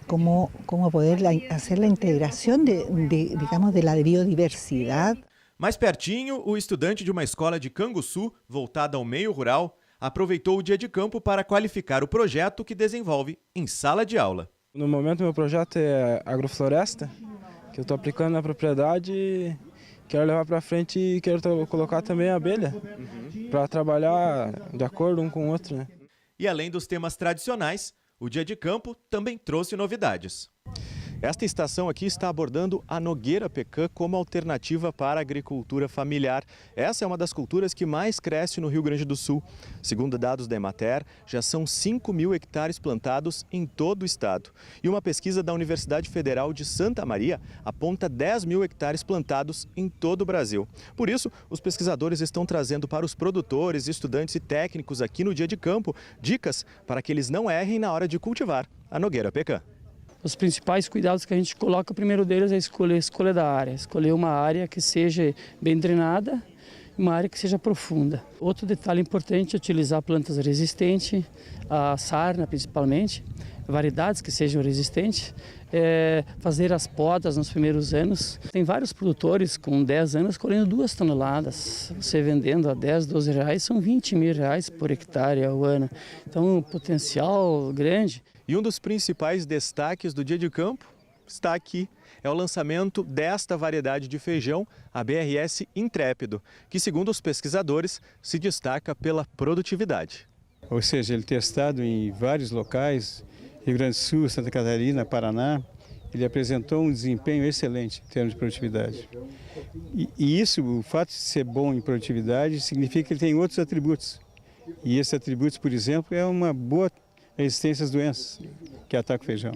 cómo poder hacer la integración digamos, de la biodiversidad. Mais pertinho, o estudante de uma escola de Canguçu, voltada ao meio rural, aproveitou o dia de campo para qualificar o projeto que desenvolve em sala de aula. No momento, meu projeto é agrofloresta, que eu estou aplicando na propriedade e quero levar para frente e quero colocar também a abelha, para trabalhar de acordo um com o outro, né? E além dos temas tradicionais, o dia de campo também trouxe novidades. Esta estação aqui está abordando a nogueira pecã como alternativa para a agricultura familiar. Essa é uma das culturas que mais cresce no Rio Grande do Sul. Segundo dados da Emater, já são 5.000 hectares plantados em todo o estado. E uma pesquisa da Universidade Federal de Santa Maria aponta 10.000 hectares plantados em todo o Brasil. Por isso, os pesquisadores estão trazendo para os produtores, estudantes e técnicos aqui no Dia de Campo dicas para que eles não errem na hora de cultivar a nogueira pecã. Os principais cuidados que a gente coloca, o primeiro deles é escolher da área. Escolher uma área que seja bem drenada e uma área que seja profunda. Outro detalhe importante é utilizar plantas resistentes, a sarna principalmente, variedades que sejam resistentes, fazer as podas nos primeiros anos. Tem vários produtores com 10 anos colhendo 2 toneladas. Você vendendo a 10, 12 reais, são 20 mil reais por hectare ao ano. Então, um potencial grande. E dos principais destaques do Dia de Campo está aqui. É o lançamento desta variedade de feijão, a BRS Intrépido, que, segundo os pesquisadores, se destaca pela produtividade. Ou seja, ele testado em vários locais, Rio Grande do Sul, Santa Catarina, Paraná, ele apresentou um desempenho excelente em termos de produtividade. E isso, o fato de ser bom em produtividade, significa que ele tem outros atributos. E esses atributos, por exemplo, é uma boa resistência às doenças que atacam o feijão.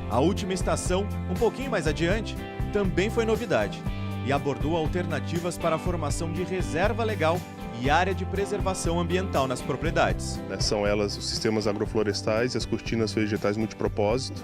A última estação, um pouquinho mais adiante, também foi novidade e abordou alternativas para a formação de reserva legal e área de preservação ambiental nas propriedades. São elas os sistemas agroflorestais e as cortinas vegetais multipropósito,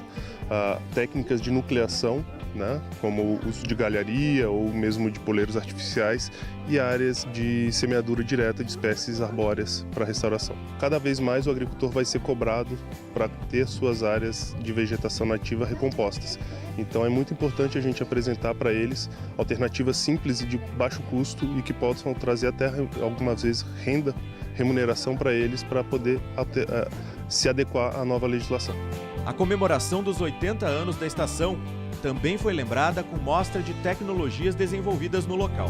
técnicas de nucleação, né, como o uso de galharia ou mesmo de poleiros artificiais e áreas de semeadura direta de espécies arbóreas para restauração. Cada vez mais o agricultor vai ser cobrado para ter suas áreas de vegetação nativa recompostas. Então é muito importante a gente apresentar para eles alternativas simples e de baixo custo e que possam trazer até algumas vezes remuneração para eles para poder se adequar à nova legislação. A comemoração dos 80 anos da estação também foi lembrada com mostra de tecnologias desenvolvidas no local.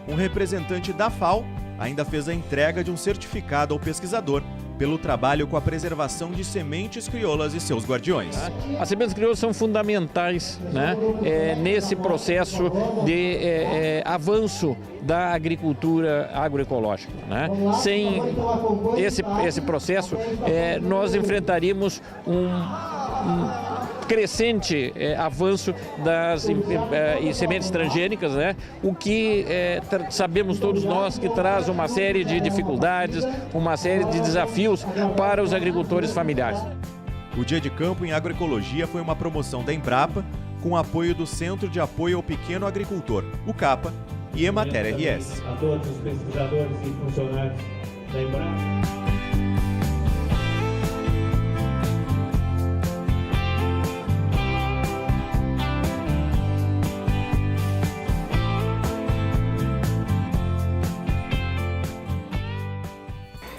Um representante da FAO ainda fez a entrega de um certificado ao pesquisador pelo trabalho com a preservação de sementes crioulas e seus guardiões. As sementes crioulas são fundamentais, né, nesse processo de avanço da agricultura agroecológica, né? Sem esse processo, nós enfrentaríamos um crescente avanço das sementes transgênicas, né? O que sabemos todos nós que traz uma série de dificuldades, uma série de desafios para os agricultores familiares. O Dia de Campo em Agroecologia foi uma promoção da Embrapa com o apoio do Centro de Apoio ao Pequeno Agricultor, o CAPA, e Emater RS. A todos os pesquisadores e funcionários da Embrapa.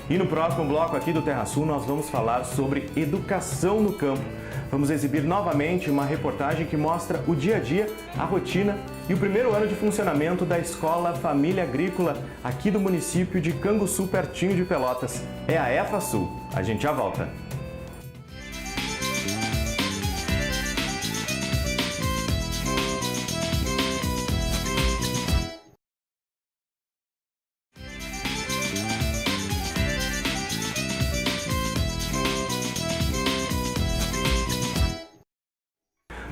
E no próximo bloco aqui do Terra Sul nós vamos falar sobre educação no campo. Vamos exibir novamente uma reportagem que mostra o dia a dia, a rotina e o primeiro ano de funcionamento da Escola Família Agrícola aqui do município de Canguçu, pertinho de Pelotas. É a EFASul. A gente já volta.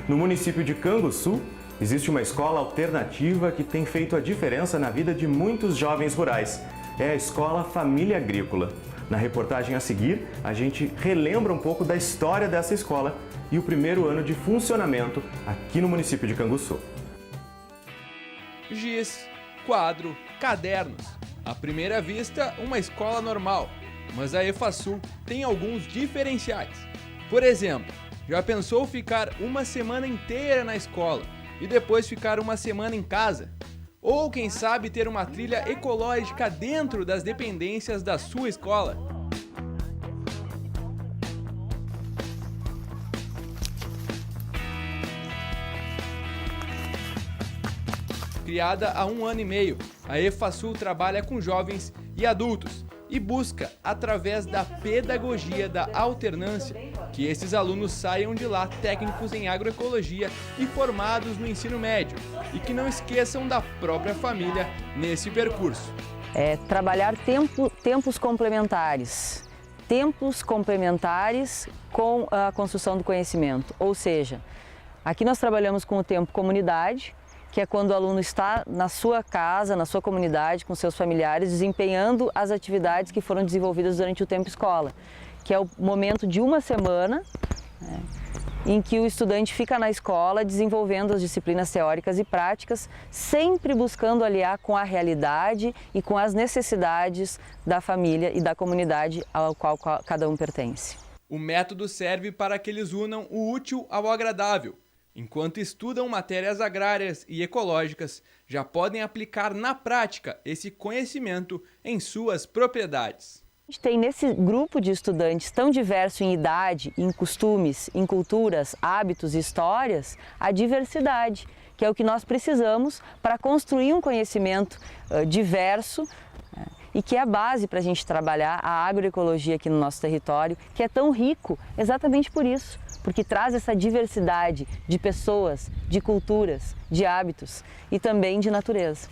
No município de Canguçu, existe uma escola alternativa que tem feito a diferença na vida de muitos jovens rurais. É a Escola Família Agrícola. Na reportagem a seguir, a gente relembra um pouco da história dessa escola e o primeiro ano de funcionamento aqui no município de Canguçu. Giz, quadro, cadernos. À primeira vista, uma escola normal, mas a EFASul tem alguns diferenciais. Por exemplo, já pensou ficar uma semana inteira na escola e depois ficar uma semana em casa? Ou quem sabe ter uma trilha ecológica dentro das dependências da sua escola? Criada há 1 ano e meio, a EFASul trabalha com jovens e adultos e busca, através da pedagogia da alternância, que esses alunos saiam de lá técnicos em agroecologia e formados no ensino médio, e que não esqueçam da própria família nesse percurso. Trabalhar tempos complementares com a construção do conhecimento, ou seja, aqui nós trabalhamos com o tempo comunidade, que é quando o aluno está na sua casa, na sua comunidade, com seus familiares, desempenhando as atividades que foram desenvolvidas durante o tempo escola, que é o momento de uma semana, em que o estudante fica na escola desenvolvendo as disciplinas teóricas e práticas, sempre buscando aliar com a realidade e com as necessidades da família e da comunidade ao qual cada um pertence. O método serve para que eles unam o útil ao agradável. Enquanto estudam matérias agrárias e ecológicas, já podem aplicar na prática esse conhecimento em suas propriedades. A gente tem nesse grupo de estudantes tão diverso em idade, em costumes, em culturas, hábitos e histórias, a diversidade, que é o que nós precisamos para construir um conhecimento diverso e que é a base para a gente trabalhar a agroecologia aqui no nosso território, que é tão rico exatamente por isso, porque traz essa diversidade de pessoas, de culturas, de hábitos e também de natureza.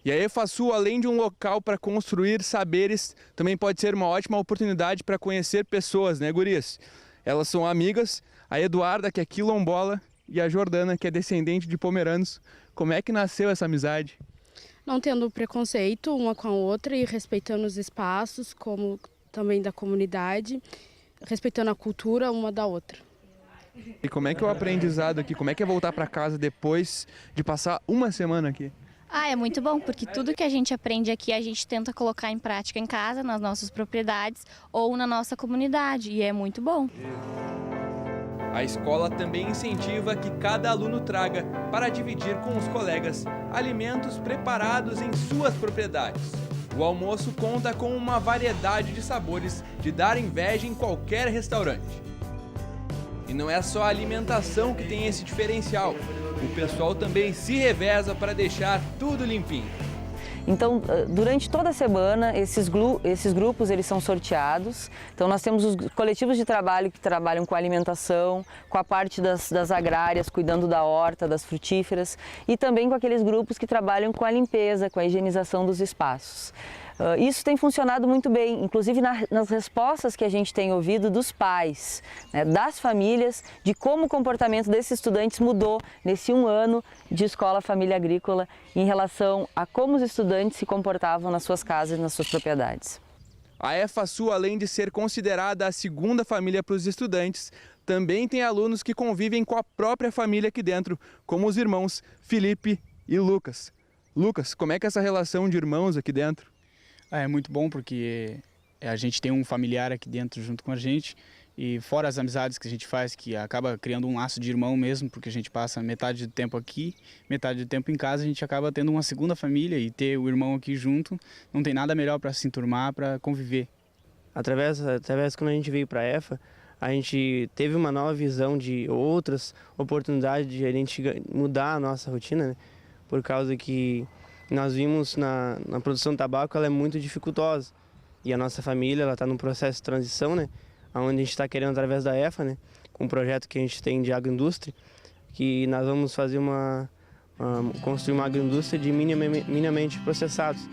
E a EFASul, além de um local para construir saberes, também pode ser uma ótima oportunidade para conhecer pessoas, né, gurias? Elas são amigas, a Eduarda, que é quilombola, e a Jordana, que é descendente de pomeranos. Como é que nasceu essa amizade? Não tendo preconceito uma com a outra e respeitando os espaços, como também da comunidade, respeitando a cultura uma da outra. E como é que é o aprendizado aqui? Como é que é voltar para casa depois de passar uma semana aqui? É muito bom, porque tudo que a gente aprende aqui a gente tenta colocar em prática em casa, nas nossas propriedades ou na nossa comunidade, e é muito bom. A escola também incentiva que cada aluno traga, para dividir com os colegas, alimentos preparados em suas propriedades. O almoço conta com uma variedade de sabores de dar inveja em qualquer restaurante. E não é só a alimentação que tem esse diferencial. O pessoal também se reveza para deixar tudo limpinho. Então, durante toda a semana, esses grupos eles são sorteados. Então, nós temos os coletivos de trabalho que trabalham com a alimentação, com a parte das agrárias, cuidando da horta, das frutíferas, e também com aqueles grupos que trabalham com a limpeza, com a higienização dos espaços. Isso tem funcionado muito bem, inclusive nas respostas que a gente tem ouvido dos pais, né, das famílias, de como o comportamento desses estudantes mudou nesse 1 ano de Escola Família Agrícola em relação a como os estudantes se comportavam nas suas casas e nas suas propriedades. A EFASul, além de ser considerada a segunda família para os estudantes, também tem alunos que convivem com a própria família aqui dentro, como os irmãos Felipe e Lucas. Lucas, como é que é essa relação de irmãos aqui dentro? É muito bom porque a gente tem um familiar aqui dentro junto com a gente e fora as amizades que a gente faz, que acaba criando um laço de irmão mesmo, porque a gente passa metade do tempo aqui, metade do tempo em casa, a gente acaba tendo uma segunda família e ter o irmão aqui junto, não tem nada melhor para se enturmar, para conviver. Através quando a gente veio para a EFA, a gente teve uma nova visão de outras oportunidades de a gente mudar a nossa rotina, né? por causa que nós vimos na produção de tabaco, ela é muito dificultosa. E a nossa família, ela está num processo de transição, né? Onde a gente está querendo, através da EFA, né? Com um projeto que a gente tem de agroindústria, que nós vamos fazer construir uma agroindústria de minimamente processados.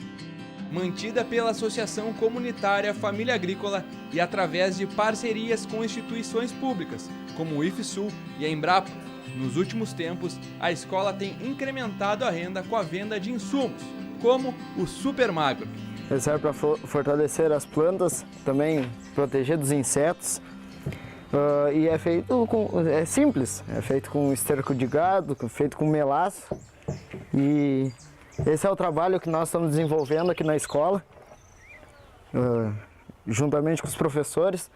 Mantida pela Associação Comunitária Família Agrícola e através de parcerias com instituições públicas, como o IFSul e a Embrapa. Nos últimos tempos, a escola tem incrementado a renda com a venda de insumos, como o Super Magro. Ele serve para fortalecer as plantas, também proteger dos insetos. E é feito é simples, é feito com esterco de gado, feito com melaço. E esse é o trabalho que nós estamos desenvolvendo aqui na escola, juntamente com os professores,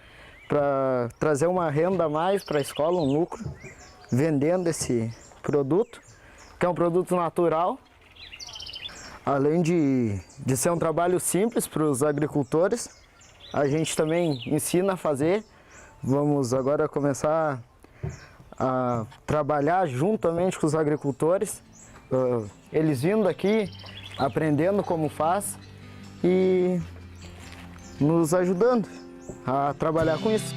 para trazer uma renda a mais para a escola, um lucro, vendendo esse produto, que é um produto natural. Além de ser um trabalho simples para os agricultores, a gente também ensina a fazer. Vamos agora começar a trabalhar juntamente com os agricultores, eles vindo aqui, aprendendo como faz e nos ajudando a trabalhar com isso.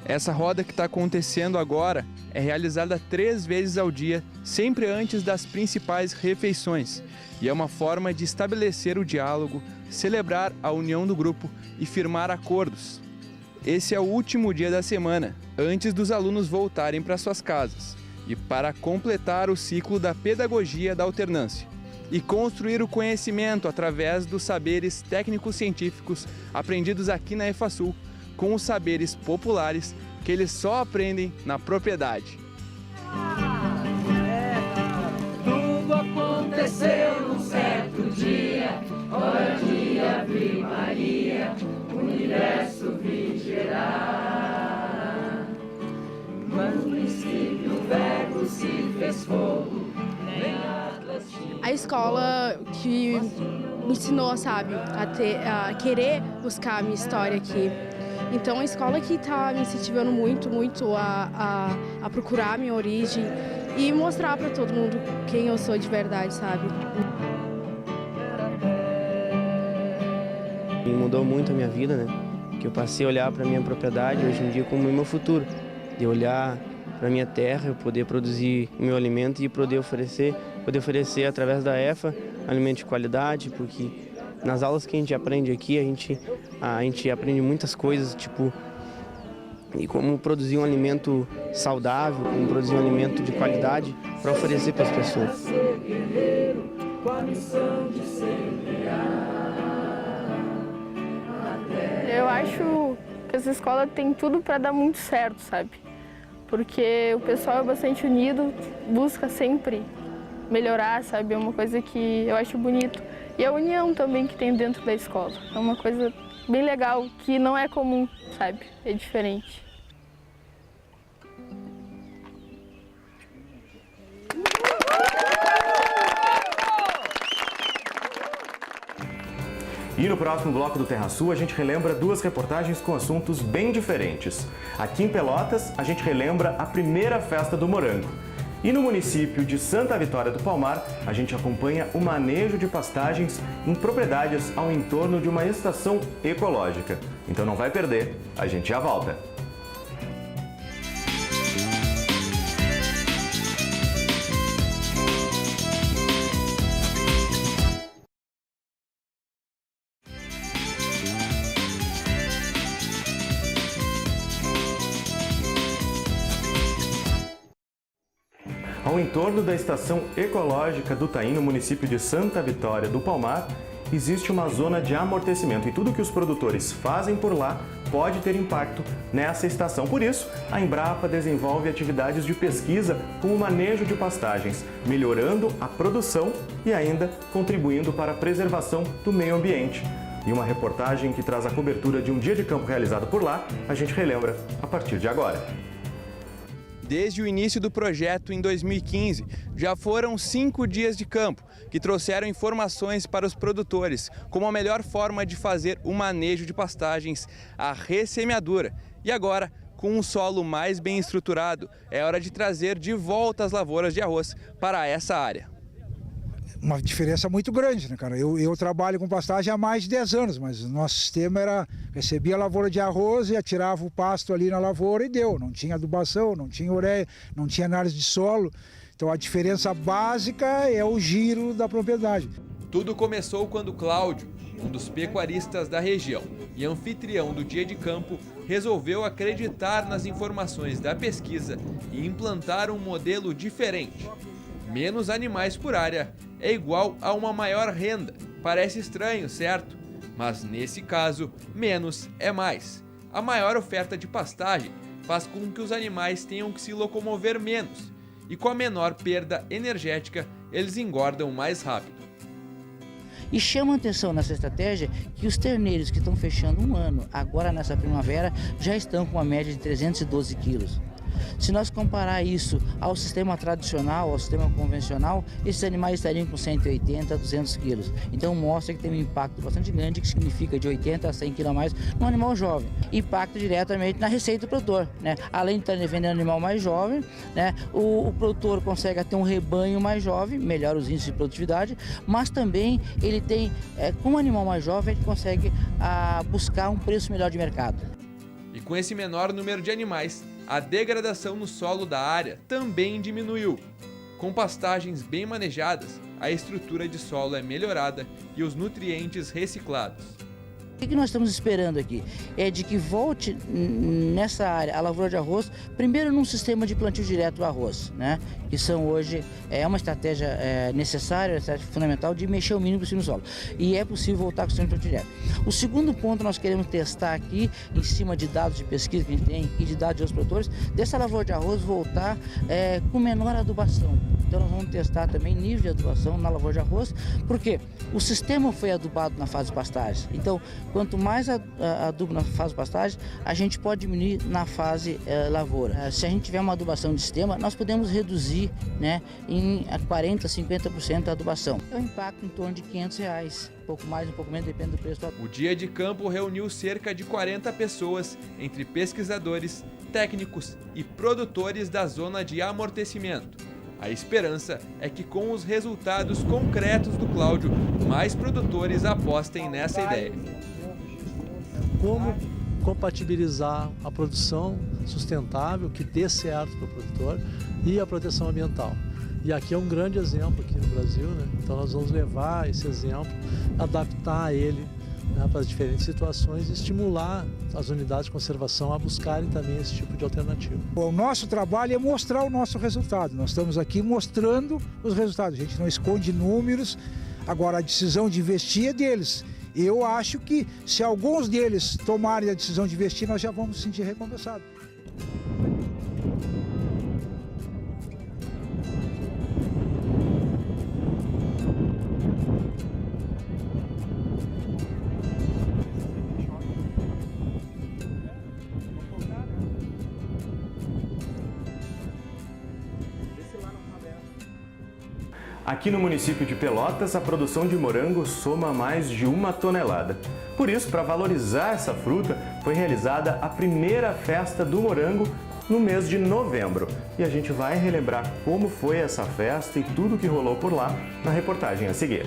Essa roda que está acontecendo agora é realizada 3 vezes ao dia, sempre antes das principais refeições. E é uma forma de estabelecer o diálogo, celebrar a união do grupo e firmar acordos. Esse é o último dia da semana, antes dos alunos voltarem para suas casas. E para completar o ciclo da pedagogia da alternância. E construir o conhecimento através dos saberes técnico-científicos aprendidos aqui na EFASul, com os saberes populares que eles só aprendem na propriedade. Tudo aconteceu num certo dia, hora de Ave Maria, o universo vi gerar. Mas no princípio o verbo se fez fogo, nem Atlas tinha. A escola que me ensinou, sabe, a querer buscar a minha história aqui. Então, a escola que está me incentivando muito a procurar a minha origem e mostrar para todo mundo quem eu sou de verdade, sabe? E mudou muito a minha vida, né? Que eu passei a olhar para a minha propriedade hoje em dia como o meu futuro. De olhar para a minha terra, eu poder produzir o meu alimento e poder oferecer através da EFA alimento de qualidade, porque nas aulas que a gente aprende aqui, a gente aprende muitas coisas, tipo, e como produzir um alimento saudável, como produzir um alimento de qualidade para oferecer para as pessoas. Eu acho que essa escola tem tudo para dar muito certo, sabe? Porque o pessoal é bastante unido, busca sempre melhorar, sabe? É uma coisa que eu acho bonito. E a união também que tem dentro da escola. É uma coisa bem legal, que não é comum, sabe? É diferente. E no próximo bloco do Terra Sul, a gente relembra 2 reportagens com assuntos bem diferentes. Aqui em Pelotas, a gente relembra a primeira festa do morango. E no município de Santa Vitória do Palmar, a gente acompanha o manejo de pastagens em propriedades ao entorno de uma estação ecológica. Então não vai perder, a gente já volta. Ao entorno da estação ecológica do Taim, no município de Santa Vitória do Palmar, existe uma zona de amortecimento e tudo que os produtores fazem por lá pode ter impacto nessa estação. Por isso, a Embrapa desenvolve atividades de pesquisa com o manejo de pastagens, melhorando a produção e ainda contribuindo para a preservação do meio ambiente. E uma reportagem que traz a cobertura de um dia de campo realizado por lá, a gente relembra a partir de agora. Desde o início do projeto, em 2015, já foram 5 dias de campo, que trouxeram informações para os produtores, como a melhor forma de fazer o manejo de pastagens, a ressemeadura. E agora, Com um solo mais bem estruturado, é hora de trazer de volta as lavouras de arroz para essa área. Uma diferença muito grande, né, cara? Eu trabalho com pastagem há mais de 10 anos, mas o nosso sistema era, recebia a lavoura de arroz e atirava o pasto ali na lavoura e deu. Não tinha adubação, não tinha ureia, não tinha análise de solo. Então a diferença básica é o giro da propriedade. Tudo começou quando Cláudio, um dos pecuaristas da região e anfitrião do Dia de Campo, resolveu acreditar nas informações da pesquisa e implantar um modelo diferente. Menos animais por área é igual a uma maior renda. Parece estranho, certo? Mas nesse caso, menos é mais. A maior oferta de pastagem faz com que os animais tenham que se locomover menos, e com a menor perda energética, eles engordam mais rápido. E chama a atenção nessa estratégia que os terneiros que estão fechando um ano, agora nessa primavera, já estão com uma média de 312 quilos. Se nós comparar isso ao sistema tradicional, ao sistema convencional, esses animais estariam com 180 a 200 quilos. Então mostra que tem um impacto bastante grande, que significa de 80 a 100 quilos a mais no animal jovem. Impacta diretamente na receita do produtor, né? Além de estar vendendo animal mais jovem, né? O produtor consegue ter um rebanho mais jovem, melhora os índices de produtividade, mas também ele tem, com um animal mais jovem, ele consegue buscar um preço melhor de mercado. E com esse menor número de animais, a degradação no solo da área também diminuiu. Com pastagens bem manejadas, a estrutura de solo é melhorada e os nutrientes reciclados. O que nós estamos esperando aqui é de que volte nessa área a lavoura de arroz, primeiro num sistema de plantio direto do arroz, né? Que são hoje uma estratégia necessária, uma estratégia fundamental de mexer o mínimo possível no solo. E é possível voltar com o sistema de plantio direto. O segundo ponto nós queremos testar aqui, em cima de dados de pesquisa que a gente tem e de dados de outros produtores, dessa lavoura de arroz voltar com menor adubação. Então nós vamos testar também nível de adubação na lavoura de arroz, porque o sistema foi adubado na fase de pastagem. Então, quanto mais adubo na fase de pastagem, a gente pode diminuir na fase lavoura. Se a gente tiver uma adubação de sistema, nós podemos reduzir, né, em 40%, 50% a adubação. É um impacto em torno de R$500, um pouco mais, um pouco menos, depende do preço. O Dia de Campo reuniu cerca de 40 pessoas, entre pesquisadores, técnicos e produtores da zona de amortecimento. A esperança é que com os resultados concretos do Cláudio, mais produtores apostem nessa ideia. Como compatibilizar a produção sustentável, que dê certo para o produtor, e a proteção ambiental. E aqui é um grande exemplo aqui no Brasil, né? Então nós vamos levar esse exemplo, adaptar ele, né, para as diferentes situações e estimular as unidades de conservação a buscarem também esse tipo de alternativa. O nosso trabalho é mostrar o nosso resultado. Nós estamos aqui mostrando os resultados. A gente não esconde números. Agora, a decisão de investir é deles. Eu acho que se alguns deles tomarem a decisão de investir, nós já vamos nos sentir recompensados. Aqui no município de Pelotas, a produção de morango soma mais de 1 tonelada. Por isso, para valorizar essa fruta, foi realizada a primeira festa do morango no mês de novembro. E a gente vai relembrar como foi essa festa e tudo que rolou por lá na reportagem a seguir.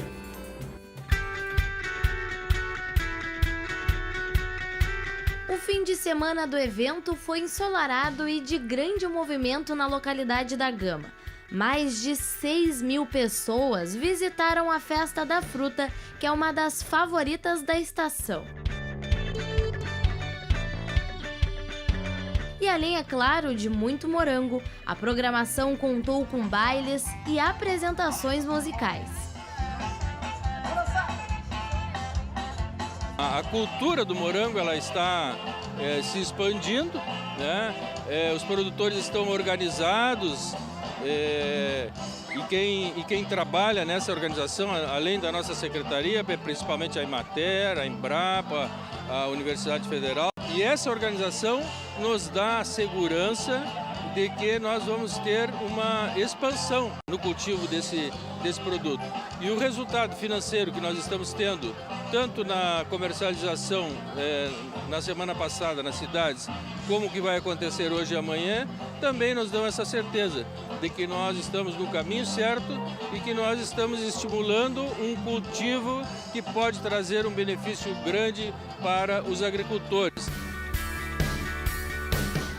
O fim de semana do evento foi ensolarado e de grande movimento na localidade da Gama. Mais de 6.000 pessoas visitaram a Festa da Fruta, que é uma das favoritas da estação. E além, é claro, de muito morango, a programação contou com bailes e apresentações musicais. A cultura do morango ela está se expandindo, né? Os produtores estão organizados. E quem trabalha nessa organização, além da nossa secretaria, principalmente a Emater, a Embrapa, a Universidade Federal. E essa organização nos dá a segurança de que nós vamos ter uma expansão no cultivo desse produto. E o resultado financeiro que nós estamos tendo, tanto na comercialização na semana passada nas cidades, como o que vai acontecer hoje e amanhã, também nos dão essa certeza de que nós estamos no caminho certo e que nós estamos estimulando um cultivo que pode trazer um benefício grande para os agricultores.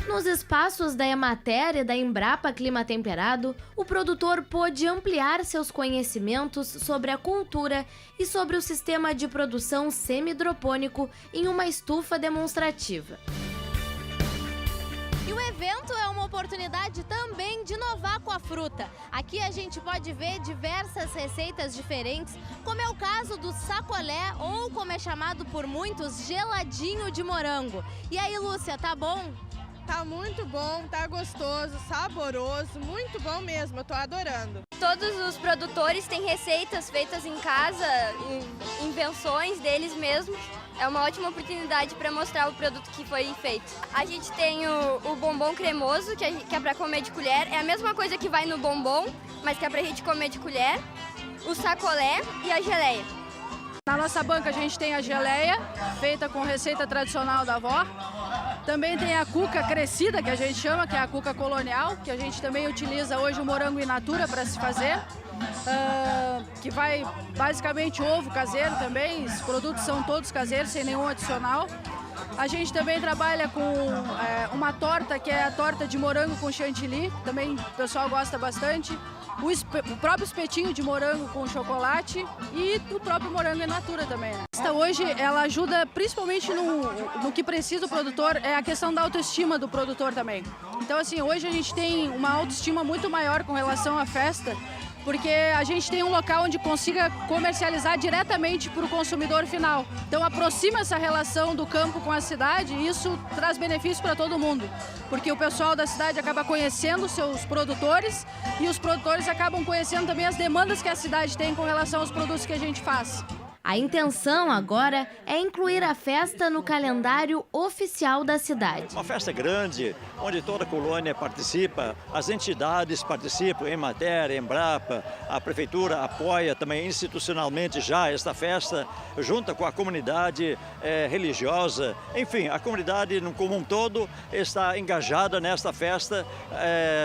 Nos espaços da Emater e da Embrapa Clima Temperado, o produtor pôde ampliar seus conhecimentos sobre a cultura e sobre o sistema de produção semi-hidropônico em uma estufa demonstrativa. E o evento é uma oportunidade também de inovar com a fruta. Aqui a gente pode ver diversas receitas diferentes, como é o caso do sacolé ou, como é chamado por muitos, geladinho de morango. E aí, Lúcia, tá bom? Tá muito bom, tá gostoso, saboroso, muito bom mesmo, eu tô adorando. Todos os produtores têm receitas feitas em casa, invenções deles mesmos. É uma ótima oportunidade para mostrar o produto que foi feito. A gente tem o bombom cremoso, que é para comer de colher. É a mesma coisa que vai no bombom, mas que é pra gente comer de colher. O sacolé e a geleia. Na nossa banca a gente tem a geleia, feita com receita tradicional da avó. Também tem a cuca crescida, que a gente chama, que é a cuca colonial, que a gente também utiliza hoje o morango in natura para se fazer. Que vai basicamente ovo caseiro também, os produtos são todos caseiros, sem nenhum adicional. A gente também trabalha com uma torta, que é a torta de morango com chantilly, também o pessoal gosta bastante. O próprio espetinho de morango com chocolate e o próprio morango in natura também. Esta hoje ela ajuda principalmente no que precisa o produtor, é a questão da autoestima do produtor também. Então assim, hoje a gente tem uma autoestima muito maior com relação à festa, porque a gente tem um local onde consiga comercializar diretamente para o consumidor final. Então aproxima essa relação do campo com a cidade e isso traz benefício para todo mundo, porque o pessoal da cidade acaba conhecendo seus produtores e os produtores acabam conhecendo também as demandas que a cidade tem com relação aos produtos que a gente faz. A intenção agora é incluir a festa no calendário oficial da cidade. Uma festa grande, onde toda a colônia participa, as entidades participam, Emater, Embrapa, a prefeitura apoia também institucionalmente já esta festa, junto com a comunidade religiosa. Enfim, a comunidade como um todo está engajada nesta festa,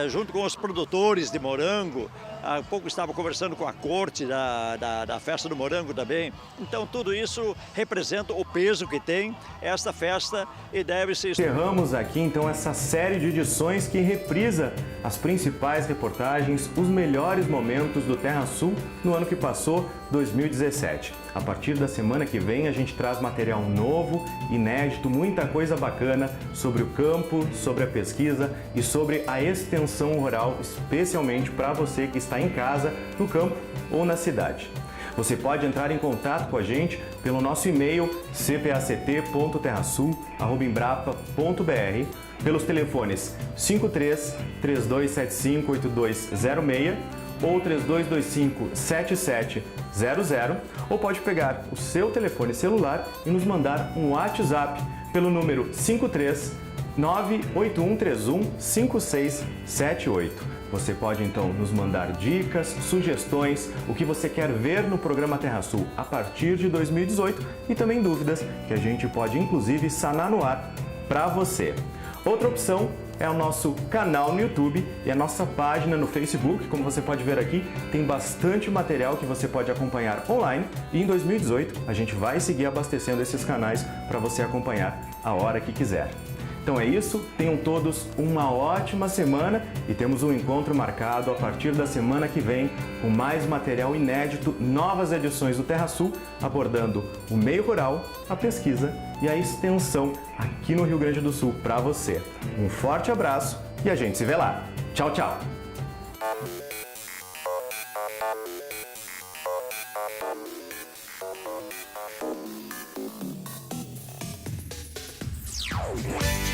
junto com os produtores de morango. Há pouco estava conversando com a corte da festa do morango também. Então tudo isso representa o peso que tem esta festa e deve ser... Encerramos aqui então essa série de edições que reprisa as principais reportagens, os melhores momentos do Terra Sul no ano que passou, 2017. A partir da semana que vem a gente traz material novo, inédito, muita coisa bacana sobre o campo, sobre a pesquisa e sobre a extensão rural, especialmente para você que está em casa, no campo ou na cidade. Você pode entrar em contato com a gente pelo nosso e-mail cpact.terrasul@embrapa.br, pelos telefones 53 3275 8206 ou 3225 7700, ou pode pegar o seu telefone celular e nos mandar um WhatsApp pelo número 53 98131 5678. Você pode então nos mandar dicas, sugestões, o que você quer ver no programa Terra Sul a partir de 2018 e também dúvidas que a gente pode inclusive sanar no ar para você. Outra opção é o nosso canal no YouTube e a nossa página no Facebook. Como você pode ver aqui, tem bastante material que você pode acompanhar online e em 2018 a gente vai seguir abastecendo esses canais para você acompanhar a hora que quiser. Então é isso, tenham todos uma ótima semana e temos um encontro marcado a partir da semana que vem com mais material inédito, novas edições do Terra Sul abordando o meio rural, a pesquisa e a extensão aqui no Rio Grande do Sul para você. Um forte abraço e a gente se vê lá. Tchau, tchau! Yeah.